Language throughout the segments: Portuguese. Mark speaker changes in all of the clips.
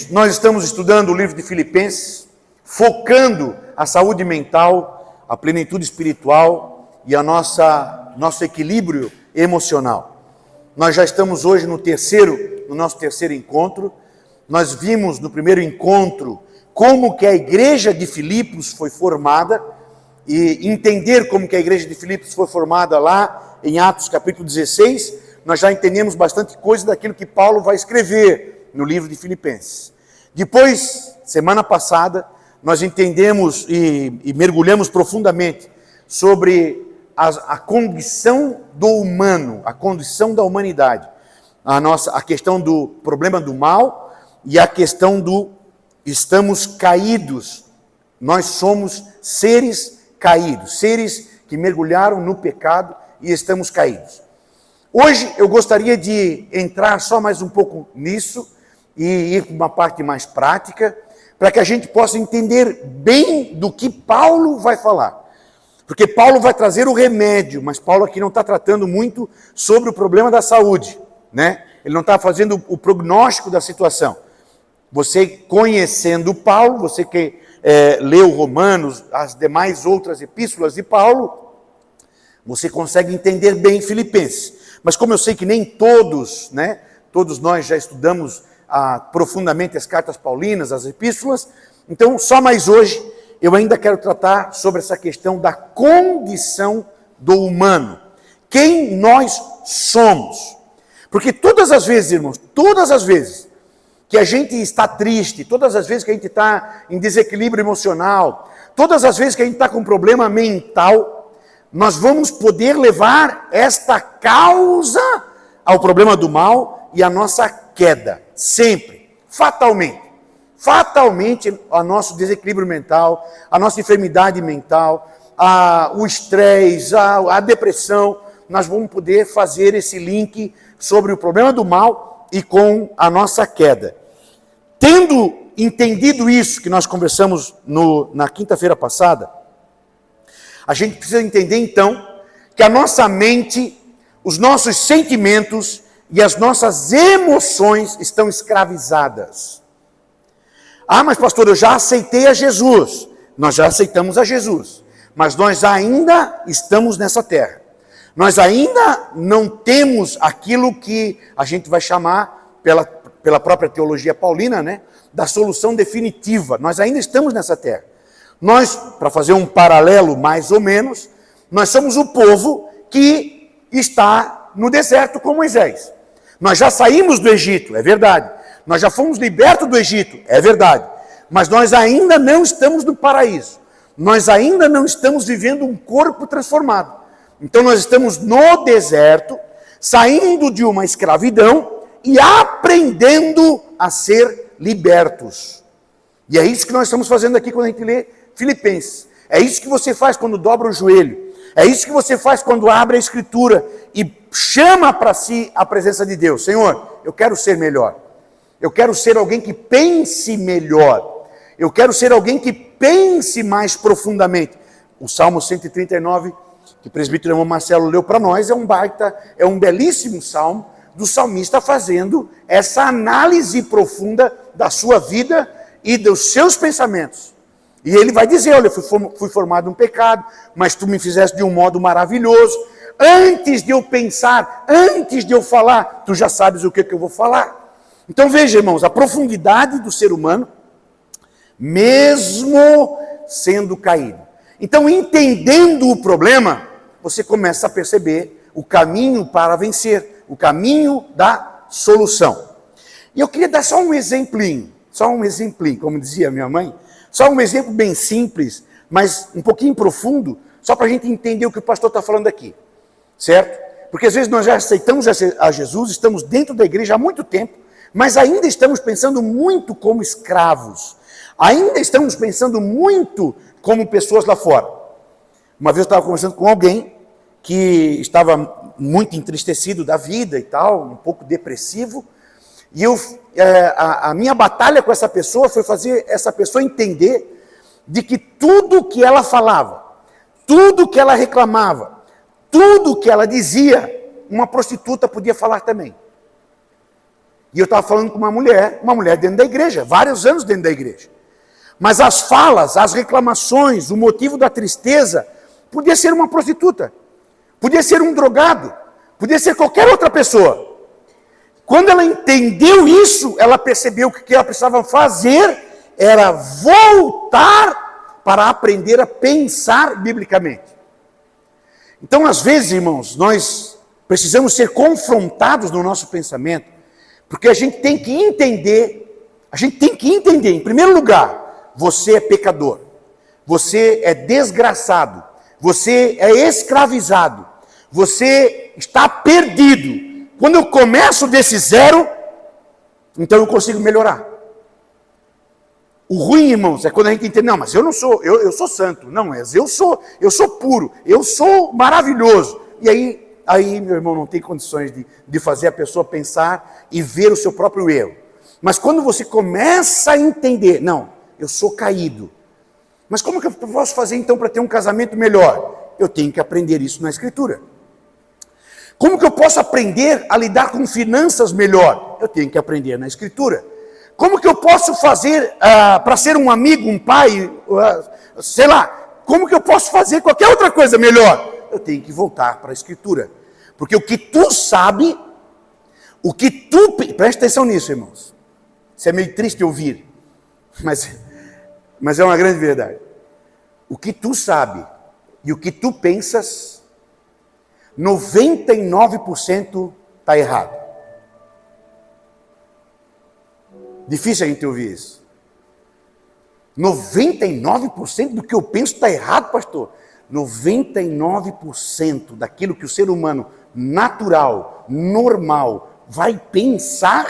Speaker 1: Nós estamos estudando o livro de Filipenses, focando a saúde mental, a plenitude espiritual e nosso equilíbrio emocional. Nós já estamos hoje no nosso terceiro encontro. Nós vimos no primeiro encontro como que a igreja de Filipos foi formada e entender como que a igreja de Filipos foi formada lá em Atos capítulo 16. Nós já entendemos bastante coisa daquilo que Paulo vai escrever no livro de Filipenses. Depois, semana passada, nós entendemos e mergulhamos profundamente sobre a condição do humano, a condição da humanidade, a questão do problema do mal e a questão do estamos caídos. Nós somos seres caídos, seres que mergulharam no pecado e estamos caídos. Hoje eu gostaria de entrar só mais um pouco nisso e ir para uma parte mais prática, para que a gente possa entender bem do que Paulo vai falar. Porque Paulo vai trazer o remédio, mas Paulo aqui não está tratando muito sobre o problema da saúde, né? Ele não está fazendo o prognóstico da situação. Você conhecendo Paulo, você que leu Romanos, as demais outras epístolas de Paulo, você consegue entender bem Filipenses. Mas como eu sei que nem todos, né? Todos nós já estudamos profundamente as cartas paulinas, as epístolas, então só mais hoje eu ainda quero tratar sobre essa questão da condição do humano. Quem nós somos. Porque todas as vezes, irmãos, todas as vezes que a gente está triste, todas as vezes que a gente está em desequilíbrio emocional, todas as vezes que a gente está com um problema mental, nós vamos poder levar esta causa ao problema do mal e à nossa queda, sempre, fatalmente, o nosso desequilíbrio mental, a nossa enfermidade mental, o estresse, a depressão, nós vamos poder fazer esse link sobre o problema do mal e com a nossa queda. Tendo entendido isso que nós conversamos na quinta-feira passada, a gente precisa entender então que a nossa mente, os nossos sentimentos e as nossas emoções estão escravizadas. Mas pastor, eu já aceitei a Jesus. Nós já aceitamos a Jesus, mas nós ainda estamos nessa terra. Nós ainda não temos aquilo que a gente vai chamar, pela própria teologia paulina, né, da solução definitiva. Nós ainda estamos nessa terra. Nós, para fazer um paralelo mais ou menos, nós somos o povo que está no deserto com Moisés. Nós já saímos do Egito, é verdade. Nós já fomos libertos do Egito, é verdade. Mas nós ainda não estamos no paraíso. Nós ainda não estamos vivendo um corpo transformado. Então nós estamos no deserto, saindo de uma escravidão e aprendendo a ser libertos. E é isso que nós estamos fazendo aqui quando a gente lê Filipenses. É isso que você faz quando dobra o joelho. É isso que você faz quando abre a Escritura e chama para si a presença de Deus. Senhor, eu quero ser melhor. Eu quero ser alguém que pense melhor. Eu quero ser alguém que pense mais profundamente. O Salmo 139, que o presbítero irmão Marcelo leu para nós, é um belíssimo salmo do salmista fazendo essa análise profunda da sua vida e dos seus pensamentos. E ele vai dizer, olha, eu fui formado um pecado, mas tu me fizeste de um modo maravilhoso. Antes de eu pensar, antes de eu falar, tu já sabes o que eu vou falar. Então veja, irmãos, a profundidade do ser humano, mesmo sendo caído. Então, entendendo o problema, você começa a perceber o caminho para vencer, o caminho da solução. E eu queria dar só um exemplinho, como dizia minha mãe, só um exemplo bem simples, mas um pouquinho profundo, só para a gente entender o que o pastor está falando aqui, certo? Porque às vezes nós já aceitamos a Jesus, estamos dentro da igreja há muito tempo, mas ainda estamos pensando muito como escravos, ainda estamos pensando muito como pessoas lá fora. Uma vez eu estava conversando com alguém que estava muito entristecido da vida e tal, um pouco depressivo, e a minha batalha com essa pessoa foi fazer essa pessoa entender de que tudo que ela falava, tudo que ela reclamava, tudo que ela dizia, uma prostituta podia falar também. E eu estava falando com uma mulher dentro da igreja, vários anos dentro da igreja. Mas as falas, as reclamações, o motivo da tristeza, podia ser uma prostituta, podia ser um drogado, podia ser qualquer outra pessoa. Quando ela entendeu isso, ela percebeu que o que ela precisava fazer era voltar para aprender a pensar biblicamente. Então, às vezes, irmãos, nós precisamos ser confrontados no nosso pensamento, porque a gente tem que entender, em primeiro lugar, você é pecador, você é desgraçado, você é escravizado, você está perdido. Quando eu começo desse zero, então eu consigo melhorar. O ruim, irmãos, é quando a gente entende, não, mas eu não sou, eu sou santo, não, mas eu sou puro, eu sou maravilhoso. E aí, meu irmão, não tem condições de fazer a pessoa pensar e ver o seu próprio erro. Mas quando você começa a entender, não, eu sou caído. Mas como que eu posso fazer então para ter um casamento melhor? Eu tenho que aprender isso na Escritura. Como que eu posso aprender a lidar com finanças melhor? Eu tenho que aprender na Escritura. Como que eu posso fazer para ser um amigo, um pai, sei lá, como que eu posso fazer qualquer outra coisa melhor? Eu tenho que voltar para a Escritura. Porque o que tu sabe, preste atenção nisso, irmãos. Isso é meio triste ouvir, mas é uma grande verdade. O que tu sabe e o que tu pensas, 99% está errado. Difícil a gente ouvir isso. 99% do que eu penso está errado, pastor. 99% daquilo que o ser humano natural, normal, vai pensar,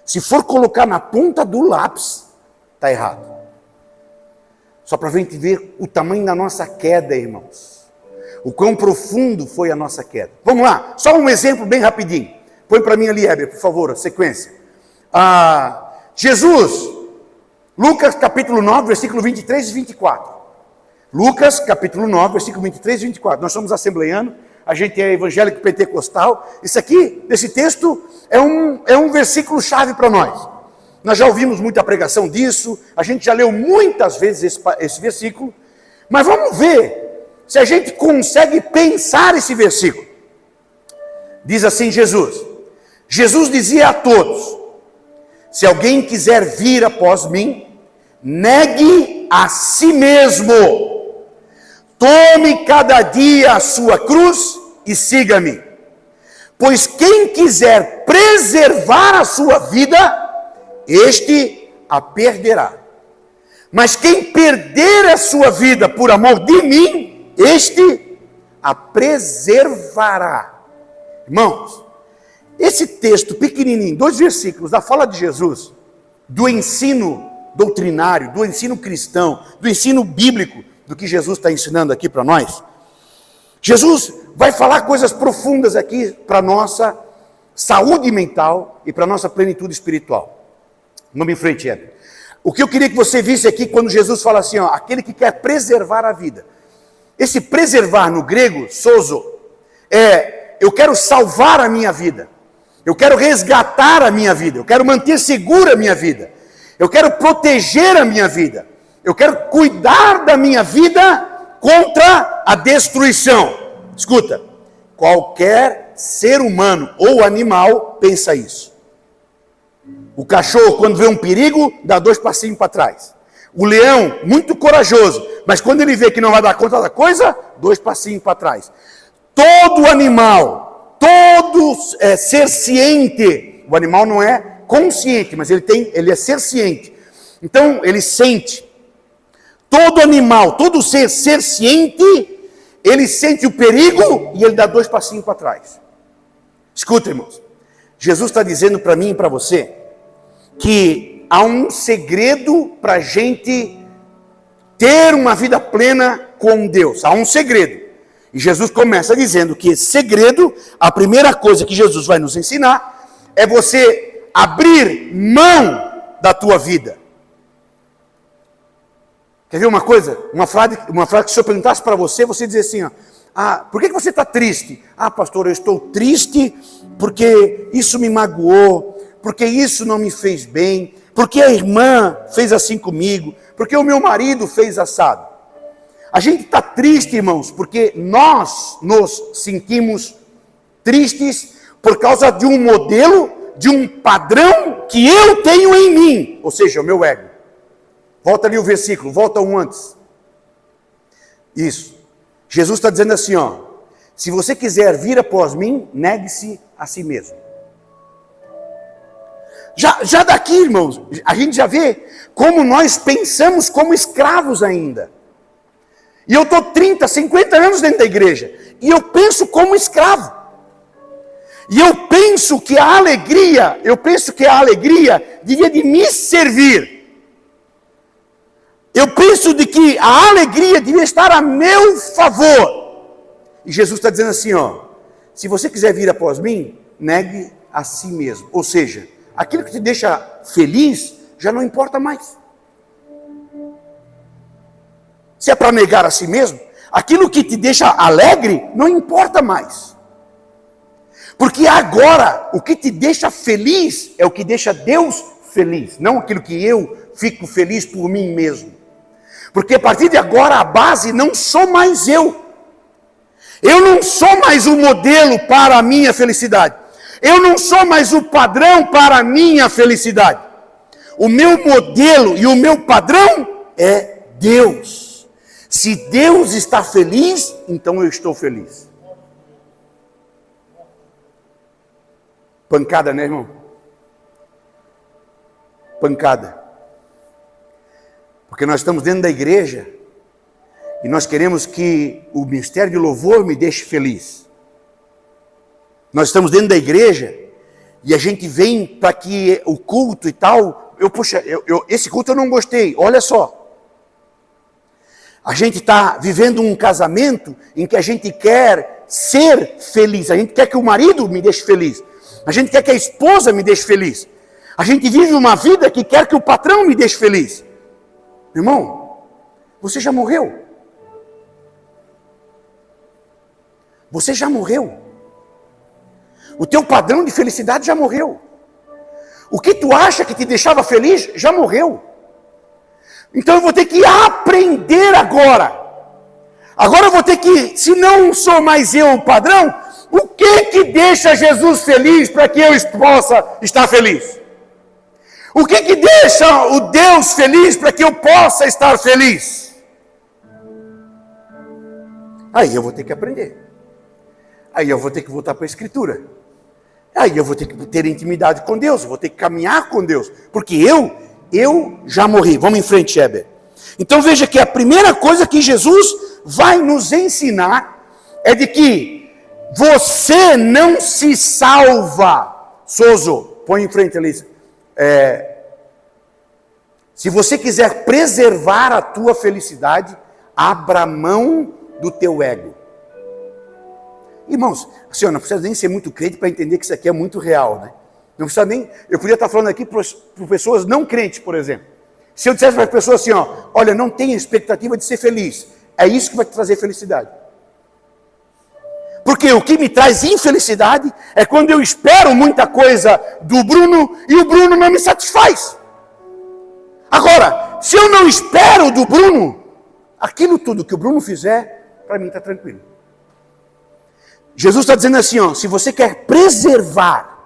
Speaker 1: se for colocar na ponta do lápis, está errado. Só para a gente ver o tamanho da nossa queda, irmãos. O quão profundo foi a nossa queda. Vamos lá, só um exemplo bem rapidinho. Põe para mim ali, Heber, por favor, a sequência. Jesus, Lucas capítulo 9, versículo 23 e 24. Lucas capítulo 9, versículo 23 e 24. Nós somos assembleianos, a gente é evangélico pentecostal. Isso aqui, esse texto, é um versículo chave para nós. Nós já ouvimos muita pregação disso, a gente já leu muitas vezes esse versículo, mas vamos ver se a gente consegue pensar esse versículo. Diz assim Jesus dizia a todos: se alguém quiser vir após mim, negue a si mesmo, tome cada dia a sua cruz e siga-me. Pois quem quiser preservar a sua vida, este a perderá. Mas quem perder a sua vida por amor de mim, este a preservará. Irmãos, esse texto pequenininho, 2 versículos da fala de Jesus, do ensino doutrinário, do ensino cristão, do ensino bíblico, do que Jesus está ensinando aqui para nós, Jesus vai falar coisas profundas aqui para a nossa saúde mental e para a nossa plenitude espiritual. Vamos em frente, Edson. O que eu queria que você visse aqui, quando Jesus fala assim, aquele que quer preservar a vida. Esse preservar no grego, sozo, eu quero salvar a minha vida. Eu quero resgatar a minha vida. Eu quero manter segura a minha vida. Eu quero proteger a minha vida. Eu quero cuidar da minha vida contra a destruição. Escuta, qualquer ser humano ou animal pensa isso. O cachorro, quando vê um perigo, dá 2 passinhos para trás. O leão, muito corajoso, mas quando ele vê que não vai dar conta da coisa, 2 passinhos para trás. Todo animal, todo ser ciente, o animal não é consciente, mas ele é ser ciente. Então, ele sente. Todo animal, todo ser ciente, ele sente o perigo e ele dá 2 passinhos para trás. Escuta, irmãos. Jesus está dizendo para mim e para você que há um segredo para a gente ter uma vida plena com Deus. Há um segredo. E Jesus começa dizendo que esse segredo, a primeira coisa que Jesus vai nos ensinar, é você abrir mão da tua vida. Quer ver uma coisa? Uma frase que se eu perguntasse para você, você dizer assim, por que você está triste? Pastor, eu estou triste porque isso me magoou, porque isso não me fez bem, porque a irmã fez assim comigo, porque o meu marido fez assado. A gente está triste, irmãos, porque nós nos sentimos tristes por causa de um modelo, de um padrão que eu tenho em mim, ou seja, o meu ego. Volta ali o versículo, volta um antes. Isso. Jesus está dizendo assim, ó, se você quiser vir após mim, negue-se a si mesmo. Já daqui, irmãos, a gente já vê como nós pensamos como escravos ainda. E eu estou 30, 50 anos dentro da igreja, e eu penso como escravo. E eu penso que a alegria devia de me servir. Eu penso de que a alegria devia estar a meu favor. E Jesus está dizendo assim, ó, se você quiser vir após mim, negue a si mesmo. Ou seja, aquilo que te deixa feliz, já não importa mais. Se é para negar a si mesmo, aquilo que te deixa alegre, não importa mais. Porque agora, o que te deixa feliz, é o que deixa Deus feliz. Não aquilo que eu fico feliz por mim mesmo. Porque a partir de agora, a base não sou mais eu. Eu não sou mais o modelo para a minha felicidade. Eu não sou mais o padrão para a minha felicidade. O meu modelo e o meu padrão é Deus. Se Deus está feliz, então eu estou feliz. Pancada, né, irmão? Pancada. Porque nós estamos dentro da igreja e nós queremos que o ministério de louvor me deixe feliz. Nós estamos dentro da igreja e a gente vem para que o culto e tal, esse culto eu não gostei, olha só. A gente está vivendo um casamento em que a gente quer ser feliz, a gente quer que o marido me deixe feliz, a gente quer que a esposa me deixe feliz, a gente vive uma vida que quer que o patrão me deixe feliz. Irmão, você já morreu. Você já morreu. O teu padrão de felicidade já morreu. O que tu acha que te deixava feliz, já morreu. Então eu vou ter que aprender agora. Agora eu vou ter que, se não sou mais eu o padrão, o que deixa Jesus feliz para que eu possa estar feliz? O que deixa o Deus feliz para que eu possa estar feliz? Aí eu vou ter que aprender. Aí eu vou ter que voltar para a Escritura. Aí eu vou ter que ter intimidade com Deus, eu vou ter que caminhar com Deus, porque eu já morri. Vamos em frente, Heber. Então veja que a primeira coisa que Jesus vai nos ensinar é de que você não se salva. Sozo, põe em frente, Elisa. Se você quiser preservar a tua felicidade, abra mão do teu ego. Irmãos, assim, não precisa nem ser muito crente para entender que isso aqui é muito real, né? Não precisa nem, eu podia estar falando aqui para pessoas não crentes, por exemplo. Se eu dissesse para as pessoas assim, ó, olha, não tenha expectativa de ser feliz, é isso que vai te trazer felicidade. Porque o que me traz infelicidade é quando eu espero muita coisa do Bruno e o Bruno não me satisfaz. Agora, se eu não espero do Bruno, aquilo tudo que o Bruno fizer, para mim está tranquilo. Jesus está dizendo assim, ó, se você quer preservar,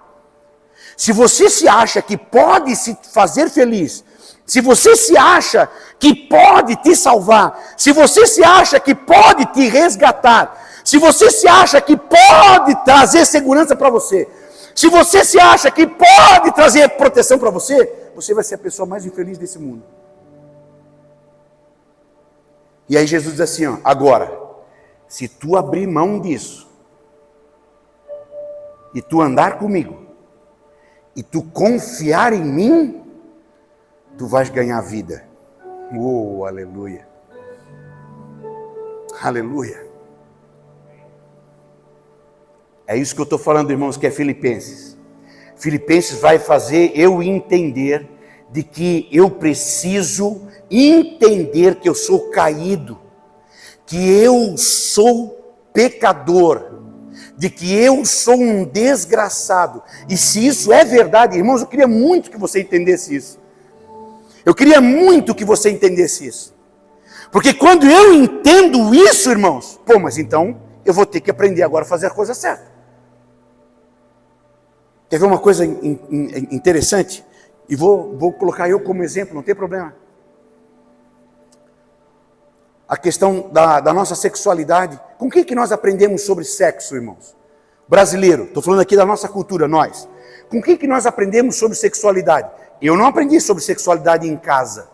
Speaker 1: se você se acha que pode se fazer feliz, se você se acha que pode te salvar, se você se acha que pode te resgatar, se você se acha que pode trazer segurança para você, se você se acha que pode trazer proteção para você, você vai ser a pessoa mais infeliz desse mundo. E aí Jesus diz assim, ó, agora, se tu abrir mão disso, e tu andar comigo, e tu confiar em mim, tu vais ganhar vida. Oh, aleluia. Aleluia. É isso que eu estou falando, irmãos, que é Filipenses. Filipenses vai fazer eu entender de que eu preciso entender que eu sou caído, que eu sou pecador, de que eu sou um desgraçado. E se isso é verdade, irmãos, eu queria muito que você entendesse isso. Eu queria muito que você entendesse isso. Porque quando eu entendo isso, irmãos, mas então eu vou ter que aprender agora a fazer a coisa certa. Quer ver uma coisa interessante? E vou colocar eu como exemplo, não tem problema. A questão da nossa sexualidade. Com que nós aprendemos sobre sexo, irmãos? Brasileiro, estou falando aqui da nossa cultura, nós. Com que nós aprendemos sobre sexualidade? Eu não aprendi sobre sexualidade em casa.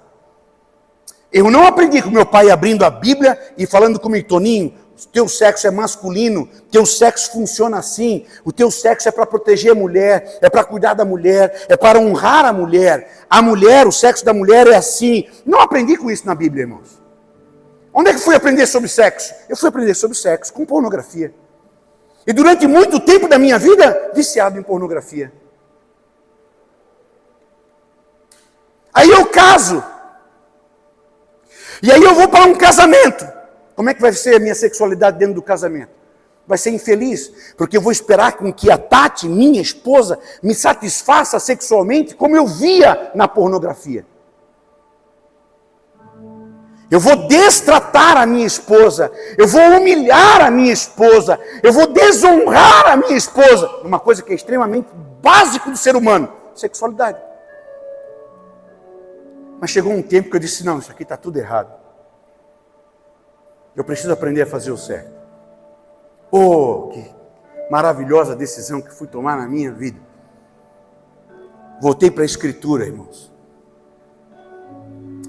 Speaker 1: Eu não aprendi com meu pai abrindo a Bíblia e falando comigo, Toninho, teu sexo é masculino, teu sexo funciona assim, o teu sexo é para proteger a mulher, é para cuidar da mulher, é para honrar a mulher, o sexo da mulher é assim. Não aprendi com isso na Bíblia, irmãos. Onde é que fui aprender sobre sexo? Eu fui aprender sobre sexo com pornografia. E durante muito tempo da minha vida, viciado em pornografia. Aí eu caso. E aí eu vou para um casamento. Como é que vai ser a minha sexualidade dentro do casamento? Vai ser infeliz, porque eu vou esperar com que a Tati, minha esposa, me satisfaça sexualmente como eu via na pornografia. Eu vou destratar a minha esposa, eu vou humilhar a minha esposa, eu vou desonrar a minha esposa. Uma coisa que é extremamente básica do ser humano, sexualidade. Mas chegou um tempo que eu disse, não, isso aqui está tudo errado. Eu preciso aprender a fazer o certo. Que maravilhosa decisão que fui tomar na minha vida. Voltei para a Escritura, irmãos.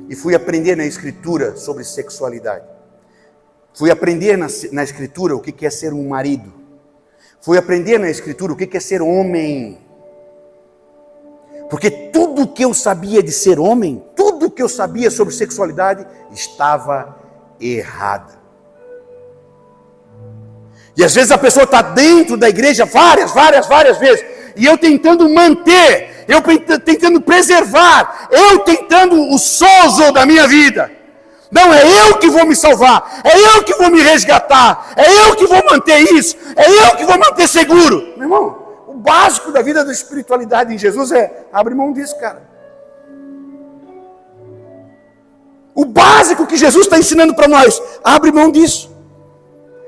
Speaker 1: E fui aprender na Escritura sobre sexualidade. Fui aprender na Escritura o que é ser um marido. Fui aprender na Escritura o que é ser homem. Porque tudo que eu sabia de ser homem, tudo que eu sabia sobre sexualidade, estava errada. E às vezes a pessoa está dentro da igreja várias vezes, e eu tentando manter, eu tentando preservar, eu tentando o sozo da minha vida. Não, é eu que vou me salvar, é eu que vou me resgatar, é eu que vou manter isso, é eu que vou manter seguro. Meu irmão, o básico da vida da espiritualidade em Jesus é abrir mão disso, cara. O básico que Jesus está ensinando para nós, abre mão disso.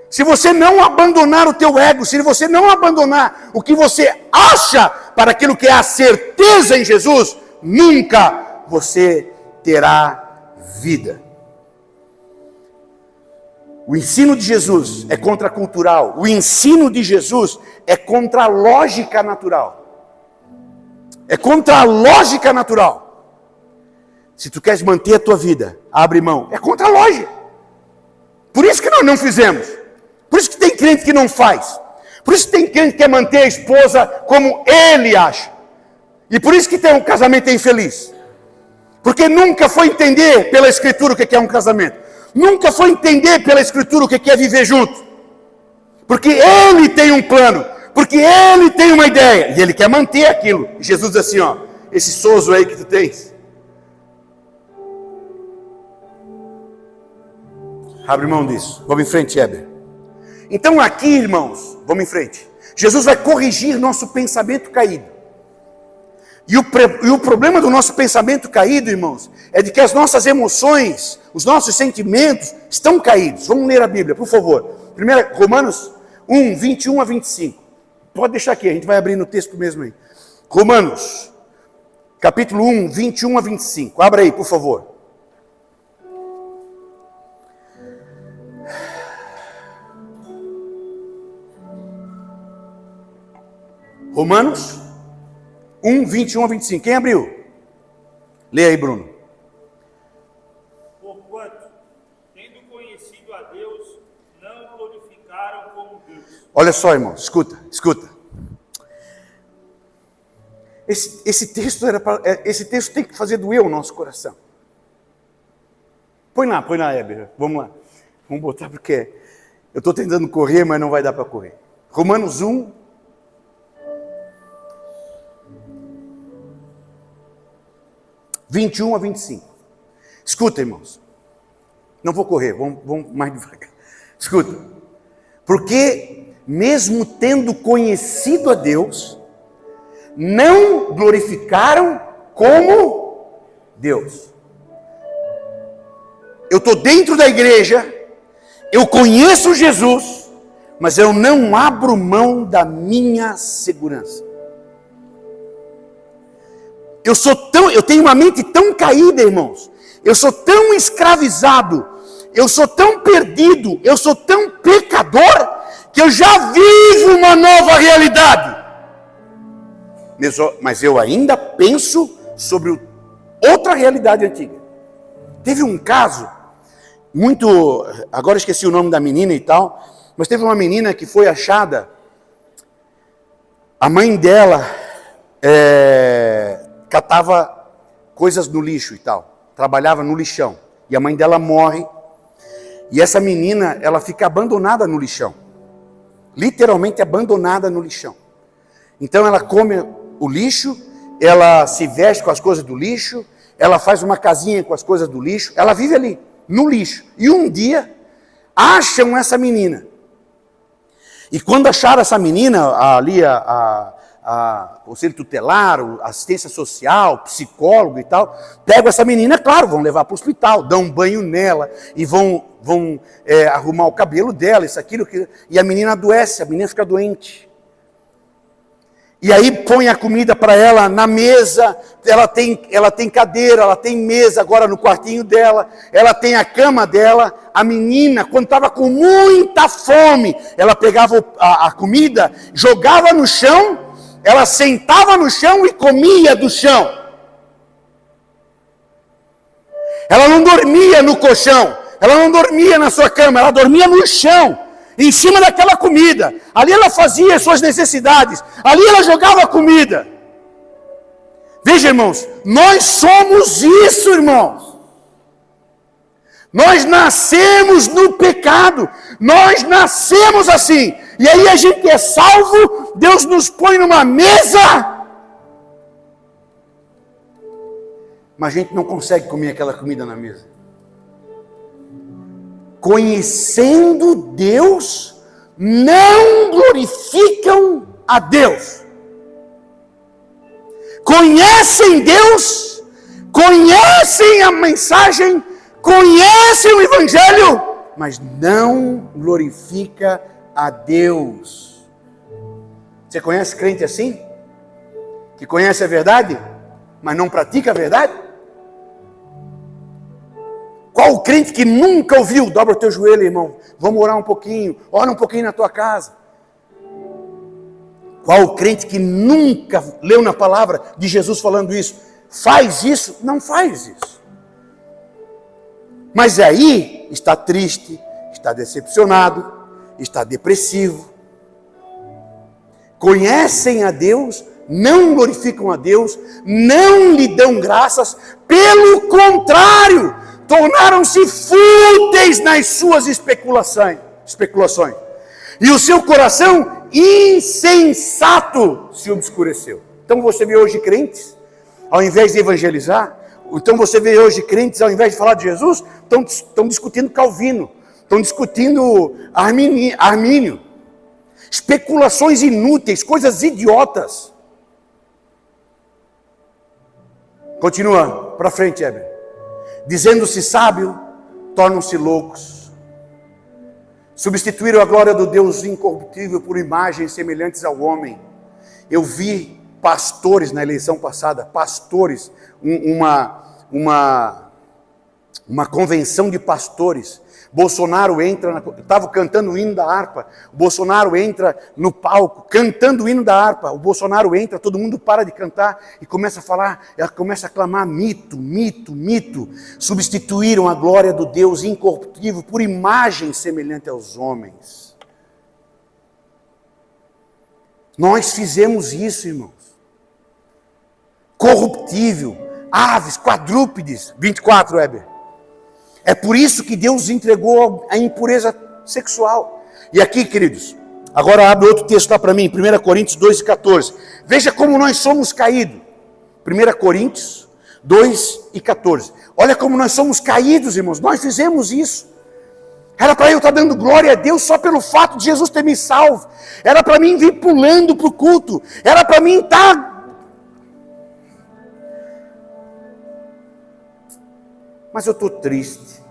Speaker 1: Se você não abandonar o teu ego, se você não abandonar o que você acha para aquilo que é a certeza em Jesus, nunca você terá vida. O ensino de Jesus é contracultural. O ensino de Jesus é contra a lógica natural. É contra a lógica natural. Se tu queres manter a tua vida, abre mão. É contra a lógica. Por isso que nós não fizemos. Por isso que tem crente que não faz. Por isso que tem crente que quer manter a esposa como ele acha. E por isso que tem um casamento infeliz. Porque nunca foi entender pela Escritura o que é um casamento. Nunca foi entender pela Escritura o que é viver junto. Porque ele tem um plano. Porque ele tem uma ideia. E ele quer manter aquilo. E Jesus diz assim, esse sozo aí que tu tens. Abre mão disso. Vamos em frente, Heber. Então aqui, irmãos, vamos em frente. Jesus vai corrigir nosso pensamento caído. E o problema do nosso pensamento caído, irmãos, é de que as nossas emoções, os nossos sentimentos estão caídos. Vamos ler a Bíblia, por favor. Primeiro, Romanos 1, 21 a 25. Pode deixar aqui, a gente vai abrir no texto mesmo aí. Romanos, capítulo 1, 21 a 25. Abra aí, por favor. Romanos 1, 21 a 25. Quem abriu? Lê aí, Bruno.
Speaker 2: Porquanto, tendo conhecido a Deus, não glorificaram como Deus.
Speaker 1: Olha só, irmão, escuta. Esse texto tem que fazer doer o nosso coração. Põe lá, Heber. Vamos lá. Vamos botar porque eu estou tentando correr, mas não vai dar para correr. Romanos 1. 21 a 25. Escuta, irmãos. Não vou correr, vamos mais devagar. Escuta. Porque mesmo tendo conhecido a Deus, não glorificaram como Deus. Eu estou dentro da igreja, eu conheço Jesus, mas eu não abro mão da minha segurança. Eu tenho uma mente tão caída, irmãos. Eu sou tão escravizado, eu sou tão perdido, eu sou tão pecador, que eu já vivo uma nova realidade. Mas eu ainda penso sobre outra realidade antiga. Teve um caso, agora esqueci o nome da menina e tal, mas teve uma menina que foi achada, a mãe dela catava coisas no lixo e tal, trabalhava no lixão, e a mãe dela morre, e essa menina, ela fica abandonada no lixão, literalmente abandonada no lixão. Então ela come o lixo, ela se veste com as coisas do lixo, ela faz uma casinha com as coisas do lixo, ela vive ali, no lixo. E um dia, acham essa menina. E quando acharam essa menina, ali a conselho tutelar, a assistência social, psicólogo e tal, pegam essa menina, claro, vão levar para o hospital, dão um banho nela, e vão arrumar o cabelo dela, isso, aquilo, e a menina adoece, a menina fica doente. E aí põe a comida para ela na mesa, ela tem cadeira, ela tem mesa agora no quartinho dela, ela tem a cama dela. A menina, quando estava com muita fome, ela pegava a comida, jogava no chão, ela sentava no chão e comia do chão. Ela não dormia no colchão, ela não dormia na sua cama, ela dormia no chão. Em cima daquela comida, ali ela fazia as suas necessidades, ali ela jogava a comida. Veja, irmãos, nós somos isso, irmãos. Nós nascemos no pecado, nós nascemos assim, e aí a gente é salvo, Deus nos põe numa mesa, mas a gente não consegue comer aquela comida na mesa. Conhecendo Deus, não glorificam a Deus. Conhecem Deus, conhecem a mensagem, conhecem o Evangelho, mas não glorifica a Deus. Você conhece crente assim? Que conhece a verdade, mas não pratica a verdade? Qual o crente que nunca ouviu? Dobra o teu joelho, irmão. Vamos orar um pouquinho. Ora um pouquinho na tua casa. Qual o crente que nunca leu na palavra de Jesus falando isso? Faz isso? Não faz isso. Mas aí está triste, está decepcionado, está depressivo. Conhecem a Deus, não glorificam a Deus, não lhe dão graças. Pelo contrário, tornaram-se fúteis nas suas especulações, e o seu coração insensato se obscureceu. Então você vê hoje crentes, ao invés de evangelizar, então você vê hoje crentes, ao invés de falar de Jesus, estão discutindo Calvino, estão discutindo Armínio, especulações inúteis, coisas idiotas. Continua para frente, Heber. Dizendo-se sábio, tornam-se loucos. Substituíram a glória do Deus incorruptível por imagens semelhantes ao homem. Eu vi pastores na eleição passada, pastores, uma convenção de pastores. Bolsonaro entra, estava cantando o hino da harpa, o Bolsonaro entra no palco, cantando o hino da harpa, o Bolsonaro entra, todo mundo para de cantar e começa a falar, ela começa a clamar mito, mito, mito. Substituíram a glória do Deus incorruptível por imagem semelhante aos homens. Nós fizemos isso, irmãos. Corruptível, aves, quadrúpedes, 24, Heber. É por isso que Deus entregou a impureza sexual. E aqui, queridos, agora abre outro texto lá para mim, 1 Coríntios 2:14. Veja como nós somos caídos. 1 Coríntios 2:14. Olha como nós somos caídos, irmãos. Nós fizemos isso. Era para eu estar dando glória a Deus só pelo fato de Jesus ter me salvo. Era para mim vir pulando para o culto. Era para mim estar... Mas eu estou triste.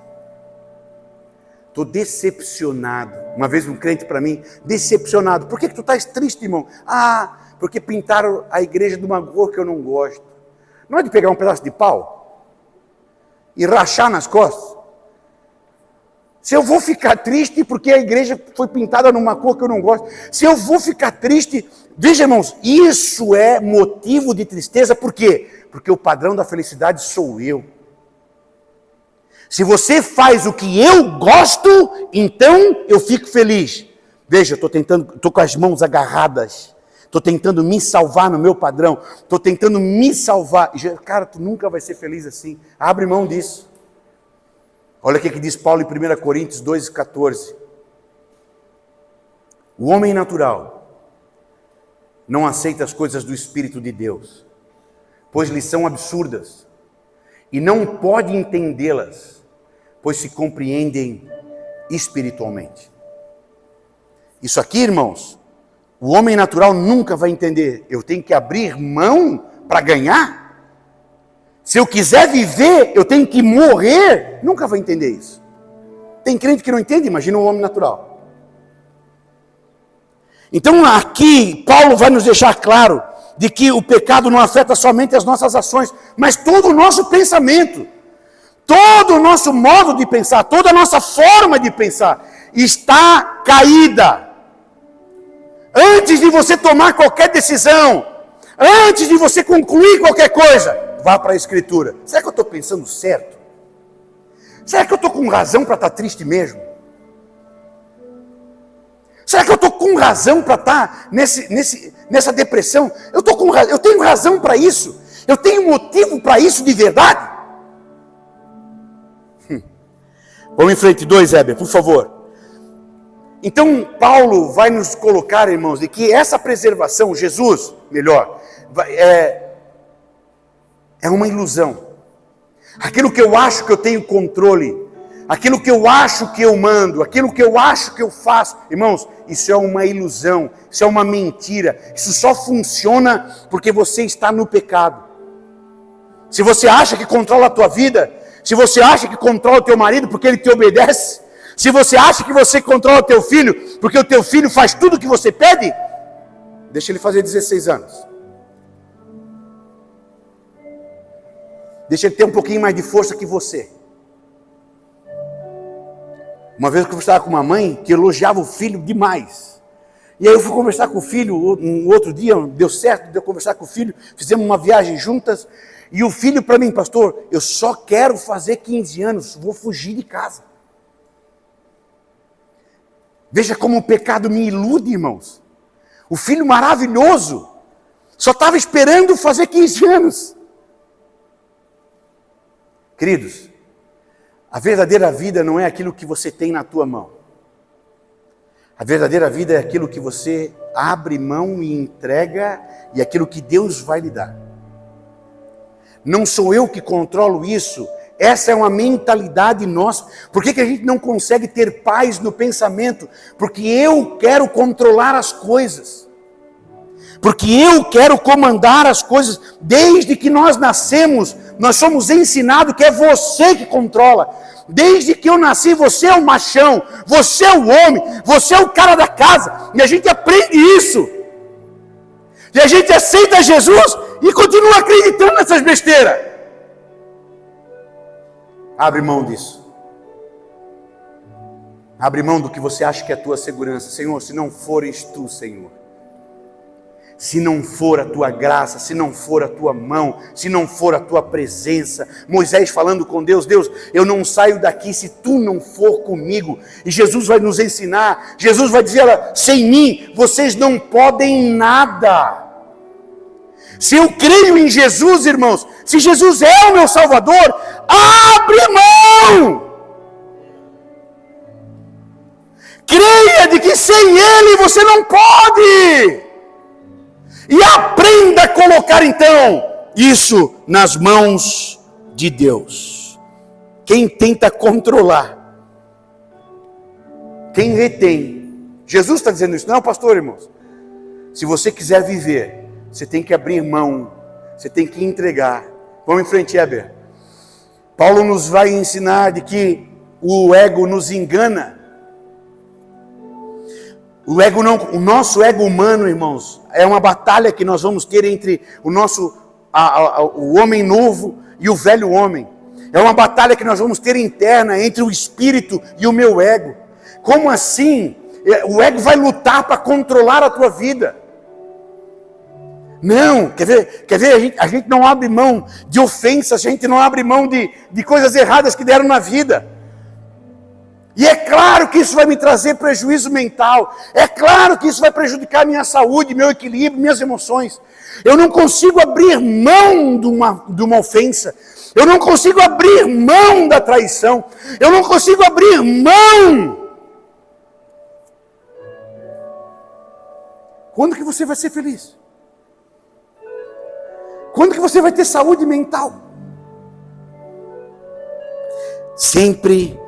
Speaker 1: Estou decepcionado. Uma vez um crente para mim, decepcionado. Por que tu estás triste, irmão? Ah, porque pintaram a igreja de uma cor que eu não gosto. Não é de pegar um pedaço de pau e rachar nas costas. Se eu vou ficar triste porque a igreja foi pintada numa cor que eu não gosto, se eu vou ficar triste, veja, irmãos, isso é motivo de tristeza, por quê? Porque o padrão da felicidade sou eu. Se você faz o que eu gosto, então eu fico feliz. Veja, estou com as mãos agarradas, estou tentando me salvar no meu padrão, estou tentando me salvar. Cara, tu nunca vai ser feliz assim, abre mão disso. Olha o que diz Paulo em 1 Coríntios 2,14. O homem natural não aceita as coisas do Espírito de Deus, pois lhes são absurdas, e não pode entendê-las, pois se compreendem espiritualmente. Isso aqui, irmãos, o homem natural nunca vai entender. Eu tenho que abrir mão para ganhar? Se eu quiser viver, eu tenho que morrer? Nunca vai entender isso. Tem crente que não entende, imagina um homem natural. Então aqui, Paulo vai nos deixar claro de que o pecado não afeta somente as nossas ações, mas todo o nosso pensamento, todo o nosso modo de pensar, toda a nossa forma de pensar está caída. Antes de você tomar qualquer decisão, antes de você concluir qualquer coisa, vá para a Escritura. Será que eu estou pensando certo? Será que eu estou com razão para estar triste mesmo? Será que eu estou com razão para estar nessa depressão? Eu tenho razão para isso? Eu tenho motivo para isso de verdade? Vamos em frente, 2, Heber, por favor. Então, Paulo vai nos colocar, irmãos, de que essa preservação, Jesus, melhor, é uma ilusão. Aquilo que eu acho que eu tenho controle, aquilo que eu acho que eu mando, aquilo que eu acho que eu faço, irmãos, isso é uma ilusão, isso é uma mentira, isso só funciona porque você está no pecado. Se você acha que controla a tua vida, se você acha que controla o teu marido porque ele te obedece, se você acha que você controla o teu filho porque o teu filho faz tudo o que você pede, deixa ele fazer 16 anos. Deixa ele ter um pouquinho mais de força que você. Uma vez eu conversava com uma mãe que elogiava o filho demais. E aí eu fui conversar com o filho, um outro dia, deu certo de eu conversar com o filho, fizemos uma viagem juntas, e o filho para mim, pastor, eu só quero fazer 15 anos, vou fugir de casa. Veja como o pecado me ilude, irmãos. O filho maravilhoso, só estava esperando fazer 15 anos. Queridos, a verdadeira vida não é aquilo que você tem na tua mão. A verdadeira vida é aquilo que você abre mão e entrega, e aquilo que Deus vai lhe dar. Não sou eu que controlo isso, essa é uma mentalidade nossa. Por que a gente não consegue ter paz no pensamento? Porque eu quero controlar as coisas. Porque eu quero comandar as coisas. Desde que nós nascemos, nós somos ensinados que é você que controla. Desde que eu nasci, você é o machão, você é o homem, você é o cara da casa. E a gente aprende isso. E a gente aceita Jesus e continua acreditando nessas besteiras. Abre mão disso. Abre mão do que você acha que é a tua segurança. Senhor, se não fores tu, Senhor. Se não for a tua graça, se não for a tua mão, se não for a tua presença. Moisés falando com Deus, Deus, eu não saio daqui se tu não for comigo. E Jesus vai nos ensinar, Jesus vai dizer, sem mim vocês não podem nada. Se eu creio em Jesus, irmãos, se Jesus é o meu Salvador, abre mão. Creia de que sem Ele você não pode. E aprenda a colocar então isso nas mãos de Deus. Quem tenta controlar Quem retém, Jesus está dizendo isso, não é o pastor, irmãos. Se você quiser viver, você tem que abrir mão, você tem que entregar. Vamos em frente, Heber. Paulo nos vai ensinar de que o ego nos engana. O nosso ego humano, irmãos, é uma batalha que nós vamos ter entre o homem novo e o velho homem. É uma batalha que nós vamos ter interna entre o espírito e o meu ego. Como assim? O ego vai lutar para controlar a tua vida. Não, quer ver? A gente não abre mão de ofensas, a gente não abre mão de coisas erradas que deram na vida. E é claro que isso vai me trazer prejuízo mental. É claro que isso vai prejudicar minha saúde, meu equilíbrio, minhas emoções. Eu não consigo abrir mão de uma ofensa. Eu não consigo abrir mão da traição. Eu não consigo abrir mão. Quando que você vai ser feliz? Quando que você vai ter saúde mental? Sempre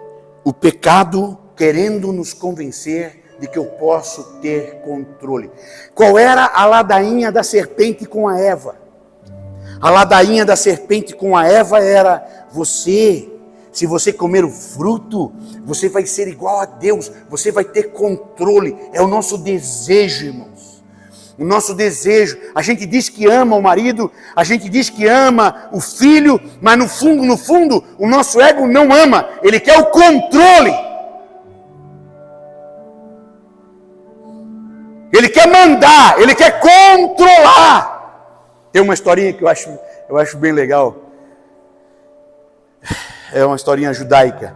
Speaker 1: o pecado querendo nos convencer de que eu posso ter controle. Qual era a ladainha da serpente com a Eva? A ladainha da serpente com a Eva era: se você comer o fruto, você vai ser igual a Deus, você vai ter controle. É o nosso desejo, irmãos. O nosso desejo. A gente diz que ama o marido, a gente diz que ama o filho, mas no fundo, o nosso ego não ama, ele quer o controle. Ele quer mandar, ele quer controlar. Tem uma historinha que eu acho bem legal. É uma historinha judaica.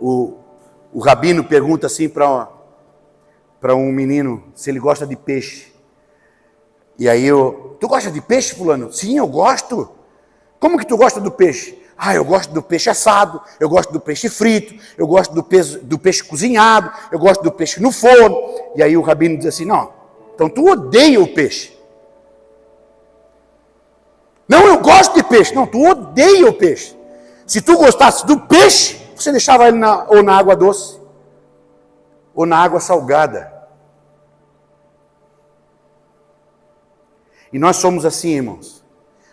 Speaker 1: O rabino pergunta assim para um menino se ele gosta de peixe. E aí tu gosta de peixe, fulano? Sim, eu gosto. Como que tu gosta do peixe? Eu gosto do peixe assado, eu gosto do peixe frito, eu gosto do peixe cozinhado, eu gosto do peixe no forno. E aí o rabino diz assim: não, então tu odeia o peixe. Não, eu gosto de peixe. Não, tu odeia o peixe. Se tu gostasse do peixe, você deixava ele ou na água doce, ou na água salgada. E nós somos assim, irmãos.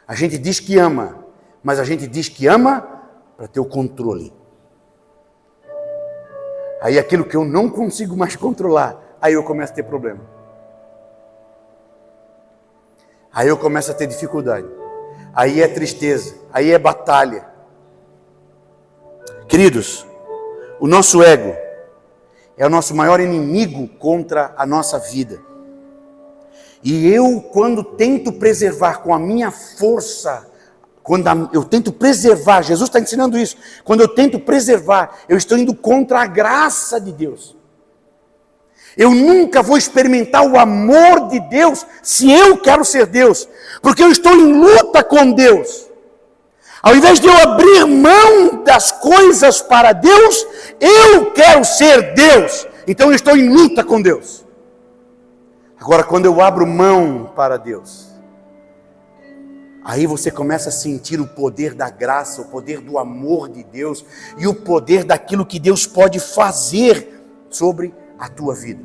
Speaker 1: A gente diz que ama, mas a gente diz que ama para ter o controle. Aí aquilo que eu não consigo mais controlar, aí eu começo a ter problema. Aí eu começo a ter dificuldade. Aí é tristeza, aí é batalha. Queridos, o nosso ego é o nosso maior inimigo contra a nossa vida. E eu, quando tento preservar com a minha força, eu tento preservar, Jesus está ensinando isso, quando eu tento preservar, eu estou indo contra a graça de Deus. Eu nunca vou experimentar o amor de Deus se eu quero ser Deus, porque eu estou em luta com Deus. Ao invés de eu abrir mão das coisas para Deus, eu quero ser Deus. Então eu estou em luta com Deus. Agora, quando eu abro mão para Deus, aí você começa a sentir o poder da graça, o poder do amor de Deus e o poder daquilo que Deus pode fazer sobre a tua vida.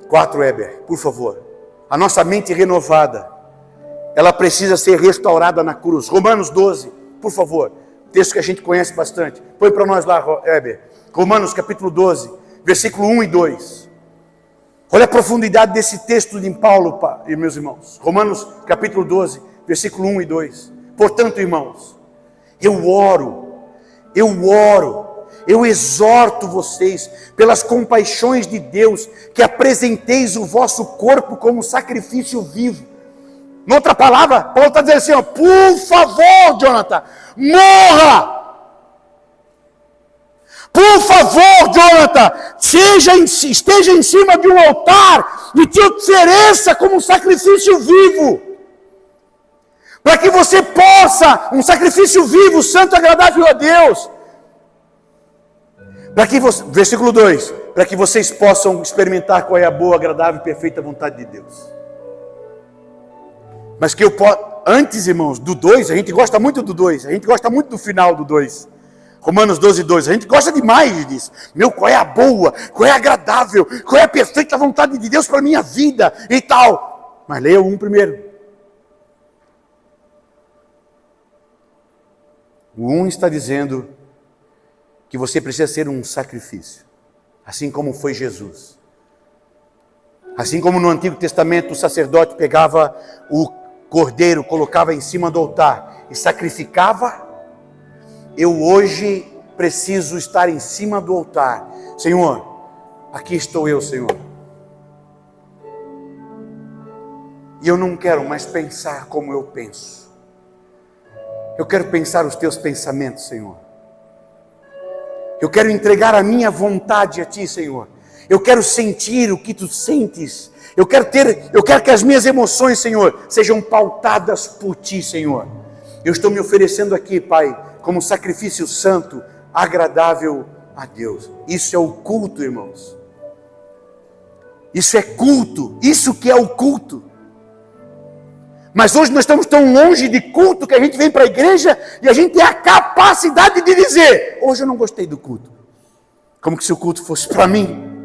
Speaker 1: 4, Heber, por favor. A nossa mente renovada, ela precisa ser restaurada na cruz. Romanos 12, por favor. Texto que a gente conhece bastante. Põe para nós lá, Heber. Romanos capítulo 12, versículo 1 e 2. Olha a profundidade desse texto de Paulo, meus irmãos. Romanos capítulo 12, versículo 1 e 2. Portanto, irmãos, eu exorto vocês, pelas compaixões de Deus, que apresenteis o vosso corpo como sacrifício vivo. Em outra palavra, Paulo está dizendo assim, por favor, Jonathan, morra! Por favor, Jonathan, esteja em cima de um altar e te ofereça como um sacrifício vivo. Para que você possa, um sacrifício vivo, santo e agradável a Deus. Versículo 2, para que vocês possam experimentar qual é a boa, agradável e perfeita vontade de Deus. Mas que eu posso, antes, irmãos, do 2, a gente gosta muito do 2, a gente gosta muito do final do 2. Romanos 12:2. A gente gosta demais disso. Qual é a boa, qual é a agradável, qual é a perfeita vontade de Deus para a minha vida e tal. Mas leia o 1 primeiro. O 1 está dizendo que você precisa ser um sacrifício, assim como foi Jesus. Assim como no Antigo Testamento o sacerdote pegava o cordeiro, colocava em cima do altar e sacrificava, eu hoje preciso estar em cima do altar. Senhor, aqui estou eu, Senhor. E eu não quero mais pensar como eu penso. Eu quero pensar os teus pensamentos, Senhor. Eu quero entregar a minha vontade a ti, Senhor. Eu quero sentir o que tu sentes. Eu quero que as minhas emoções, Senhor, sejam pautadas por ti, Senhor. Eu estou me oferecendo aqui, Pai, como sacrifício santo, agradável a Deus. Isso é o culto, irmãos. Isso é culto. Isso que é o culto. Mas hoje nós estamos tão longe de culto que a gente vem para a igreja e a gente tem a capacidade de dizer: hoje eu não gostei do culto. Como que se o culto fosse para mim.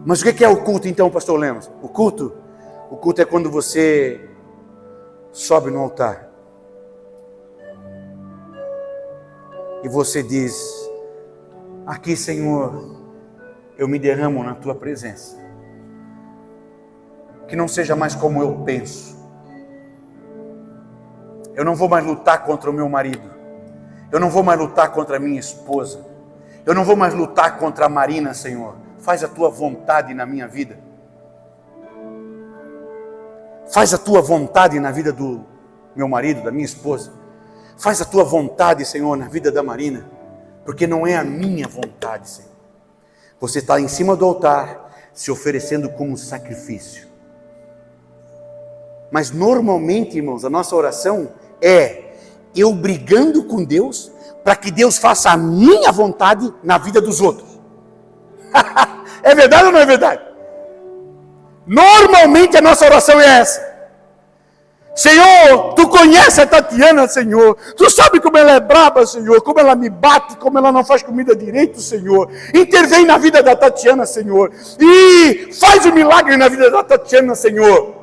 Speaker 1: Mas o que é o culto então, pastor Lemos? O culto é quando você sobe no altar e você diz: aqui, Senhor, eu me derramo na tua presença. Que não seja mais como eu penso. Eu não vou mais lutar contra o meu marido. Eu não vou mais lutar contra a minha esposa. Eu não vou mais lutar contra a Marina, Senhor. Faz a tua vontade na minha vida. Faz a tua vontade na vida do meu marido, da minha esposa. Faz a tua vontade, Senhor, na vida da Marina. Porque não é a minha vontade, Senhor. Você está em cima do altar, se oferecendo como sacrifício. Mas normalmente, irmãos, a nossa oração é eu brigando com Deus para que Deus faça a minha vontade na vida dos outros. É verdade ou não é verdade? Normalmente a nossa oração é essa. Senhor, tu conhece a Tatiana, Senhor. Tu sabe como ela é braba, Senhor. Como ela me bate, como ela não faz comida direito, Senhor. Intervém na vida da Tatiana, Senhor. E faz um milagre na vida da Tatiana, Senhor.